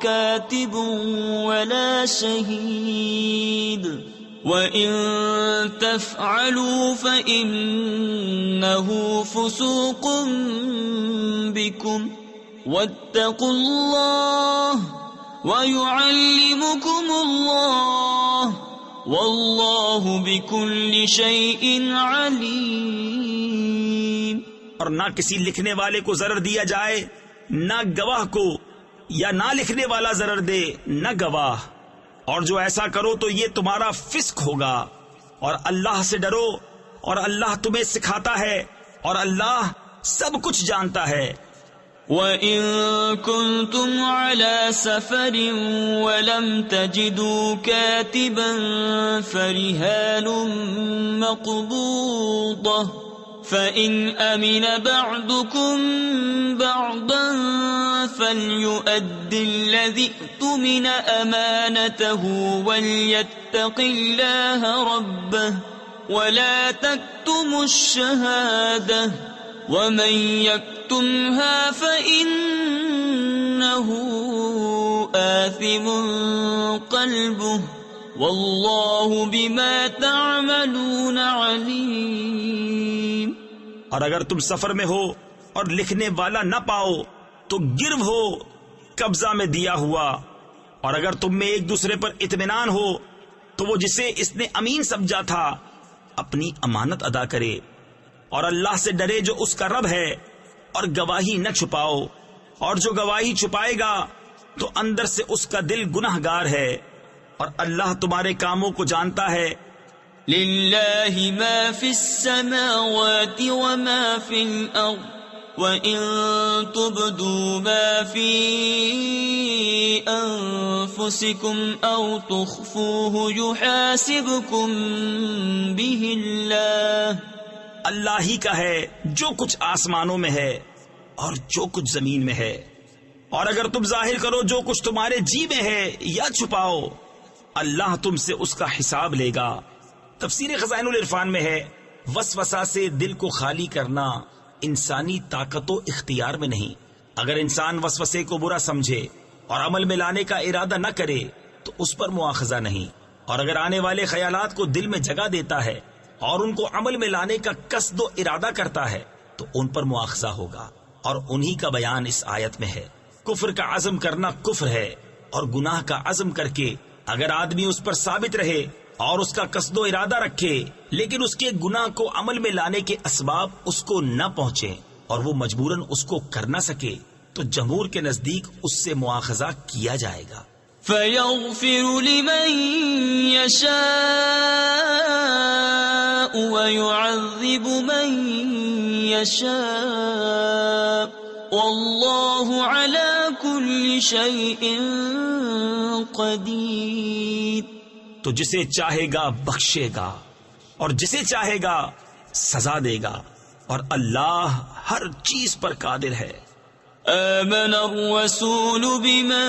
كَاتِبٌ وَلَا شَهِيدٌ وَإِن تَفْعَلُوا فَإِنَّهُ فُسُوقٌ بِكُمْ وَاتَّقُوا اللَّهَ وَيُعَلِّمُكُمُ اللَّهُ وَاللَّهُ بِكُلِّ شَيْءٍ عَلِيمٌ۔ اور نہ کسی لکھنے والے کو ضرر دیا جائے، نہ گواہ کو، یا نہ لکھنے والا ضرر دے نہ گواہ، اور جو ایسا کرو تو یہ تمہارا فسق ہوگا، اور اللہ سے ڈرو، اور اللہ تمہیں سکھاتا ہے، اور اللہ سب کچھ جانتا ہے۔ وَإِن كُنتُمْ عَلَى سَفَرٍ وَلَمْ تَجِدُوا كَاتِبًا فَرِهَانٌ مَّقْبُوضَةٌ فَإِنْ أَمِنَ بَعْضُكُمْ بَعْضًا فَلْيُؤَدِّ الَّذِي اؤْتُمِنَ أَمَانَتَهُ وَلْيَتَّقِ اللَّهَ رَبَّهُ ولا تكتموا الشهادة ومن يكتمها فإنه آثم قلبه والله بما تعملون عليم۔ اور اگر تم سفر میں ہو اور لکھنے والا نہ پاؤ تو گرو ہو قبضہ میں دیا ہوا، اور اگر تم میں ایک دوسرے پر اطمینان ہو تو وہ جسے اس نے امین سمجھا تھا اپنی امانت ادا کرے، اور اللہ سے ڈرے جو اس کا رب ہے، اور گواہی نہ چھپاؤ، اور جو گواہی چھپائے گا تو اندر سے اس کا دل گنہگار ہے، اور اللہ تمہارے کاموں کو جانتا ہے۔ للہ ما فی السماوات وما فی الارض وَإِن تُبْدُوا مَا فِي أَنفُسِكُمْ أَوْ تُخْفُوهُ يُحَاسِبْكُمْ بِهِ اللَّهُ۔ اللہ ہی کا ہے جو کچھ آسمانوں میں ہے اور جو کچھ زمین میں ہے، اور اگر تم ظاہر کرو جو کچھ تمہارے جی میں ہے یا چھپاؤ، اللہ تم سے اس کا حساب لے گا۔ تفسیر خزائن العرفان میں ہے، وسوسہ سے دل کو خالی کرنا انسانی طاقت و اختیار میں نہیں۔ اگر انسان وسوسے کو برا سمجھے اور عمل میں لانے کا ارادہ نہ کرے تو اس پر مواخذہ نہیں، اور اگر آنے والے خیالات کو دل میں جگہ دیتا ہے اور ان کو عمل میں لانے کا قصد و ارادہ کرتا ہے تو ان پر مواخذہ ہوگا، اور انہی کا بیان اس آیت میں ہے۔ کفر کا عزم کرنا کفر ہے، اور گناہ کا عزم کر کے اگر آدمی اس پر ثابت رہے اور اس کا قصد و ارادہ رکھے لیکن اس کے گناہ کو عمل میں لانے کے اسباب اس کو نہ پہنچے اور وہ مجبوراً اس کو کر نہ سکے تو جمہور کے نزدیک اس سے مواخذہ کیا جائے گا۔ فَيَغْفِرُ لِمَن يَشَاءُ وَيُعَذِّبُ مَن يَشَاءُ وَاللَّهُ عَلَى كُلِّ شَيْءٍ قَدِيرٌ۔ تو جسے چاہے گا بخشے گا اور جسے چاہے گا سزا دے گا، اور اللہ ہر چیز پر قادر ہے۔ آمن الرسول بما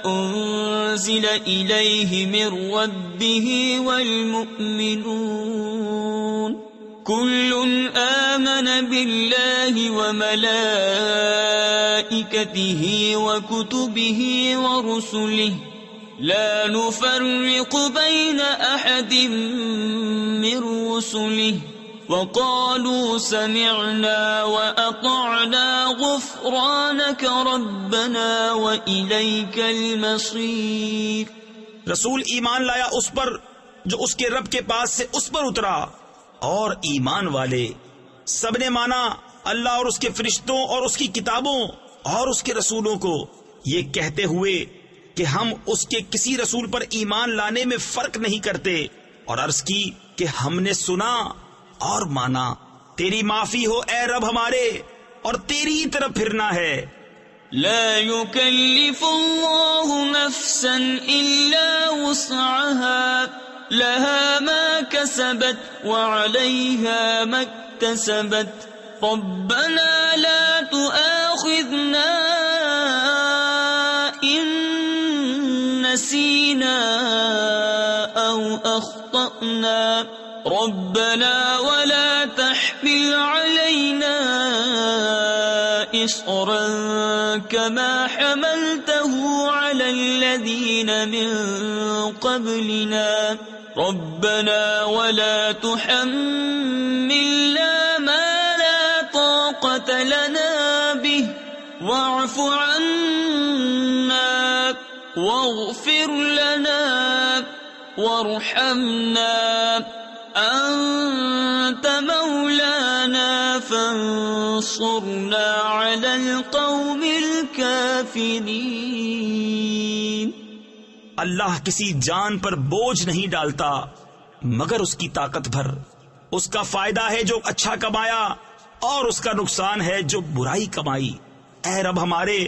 انزل الیہ من ربہ والمؤمنون کل آمن باللہ وملائکتہ وکتبہ ورسلہ لا نفرق بين أحد من رسله وقالوا سمعنا وأطعنا غفرانك ربنا وإليك المصير۔ رسول ایمان لایا اس پر جو اس کے رب کے پاس سے اس پر اترا، اور ایمان والے سب نے مانا اللہ اور اس کے فرشتوں اور اس کی کتابوں اور اس کے رسولوں کو، یہ کہتے ہوئے کہ ہم اس کے کسی رسول پر ایمان لانے میں فرق نہیں کرتے، اور عرض کی کہ ہم نے سنا اور مانا، تیری معافی ہو اے رب ہمارے، اور تیری طرف پھرنا ہے۔ لا يكلف الله نفسا إلا وسعها لها ما كسبت وعليها ما اكتسبت ربنا لا تؤاخذنا نسينا أو أخطأنا ربنا ولا تحمل علينا إصرا كما حملته على الذين من قبلنا ربنا ولا تحملنا ما لا طاقة لنا به واعف عنا واغفر لنا وارحمنا أنت مولانا فانصرنا على القوم الكافرين۔ اللہ کسی جان پر بوجھ نہیں ڈالتا مگر اس کی طاقت بھر، اس کا فائدہ ہے جو اچھا کمایا اور اس کا نقصان ہے جو برائی کمائی۔ اے رب ہمارے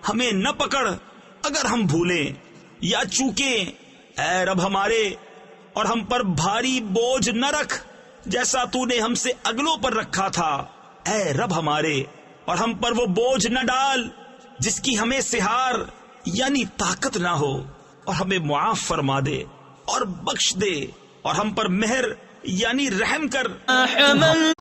ہمیں نہ پکڑ اگر ہم بھولیں یا چوکیں، اے رب ہمارے اور ہم پر بھاری بوجھ نہ رکھ جیسا تو نے ہم سے اگلوں پر رکھا تھا، اے رب ہمارے اور ہم پر وہ بوجھ نہ ڈال جس کی ہمیں سہار یعنی طاقت نہ ہو، اور ہمیں معاف فرما دے اور بخش دے، اور ہم پر مہر یعنی رحم کر. حمل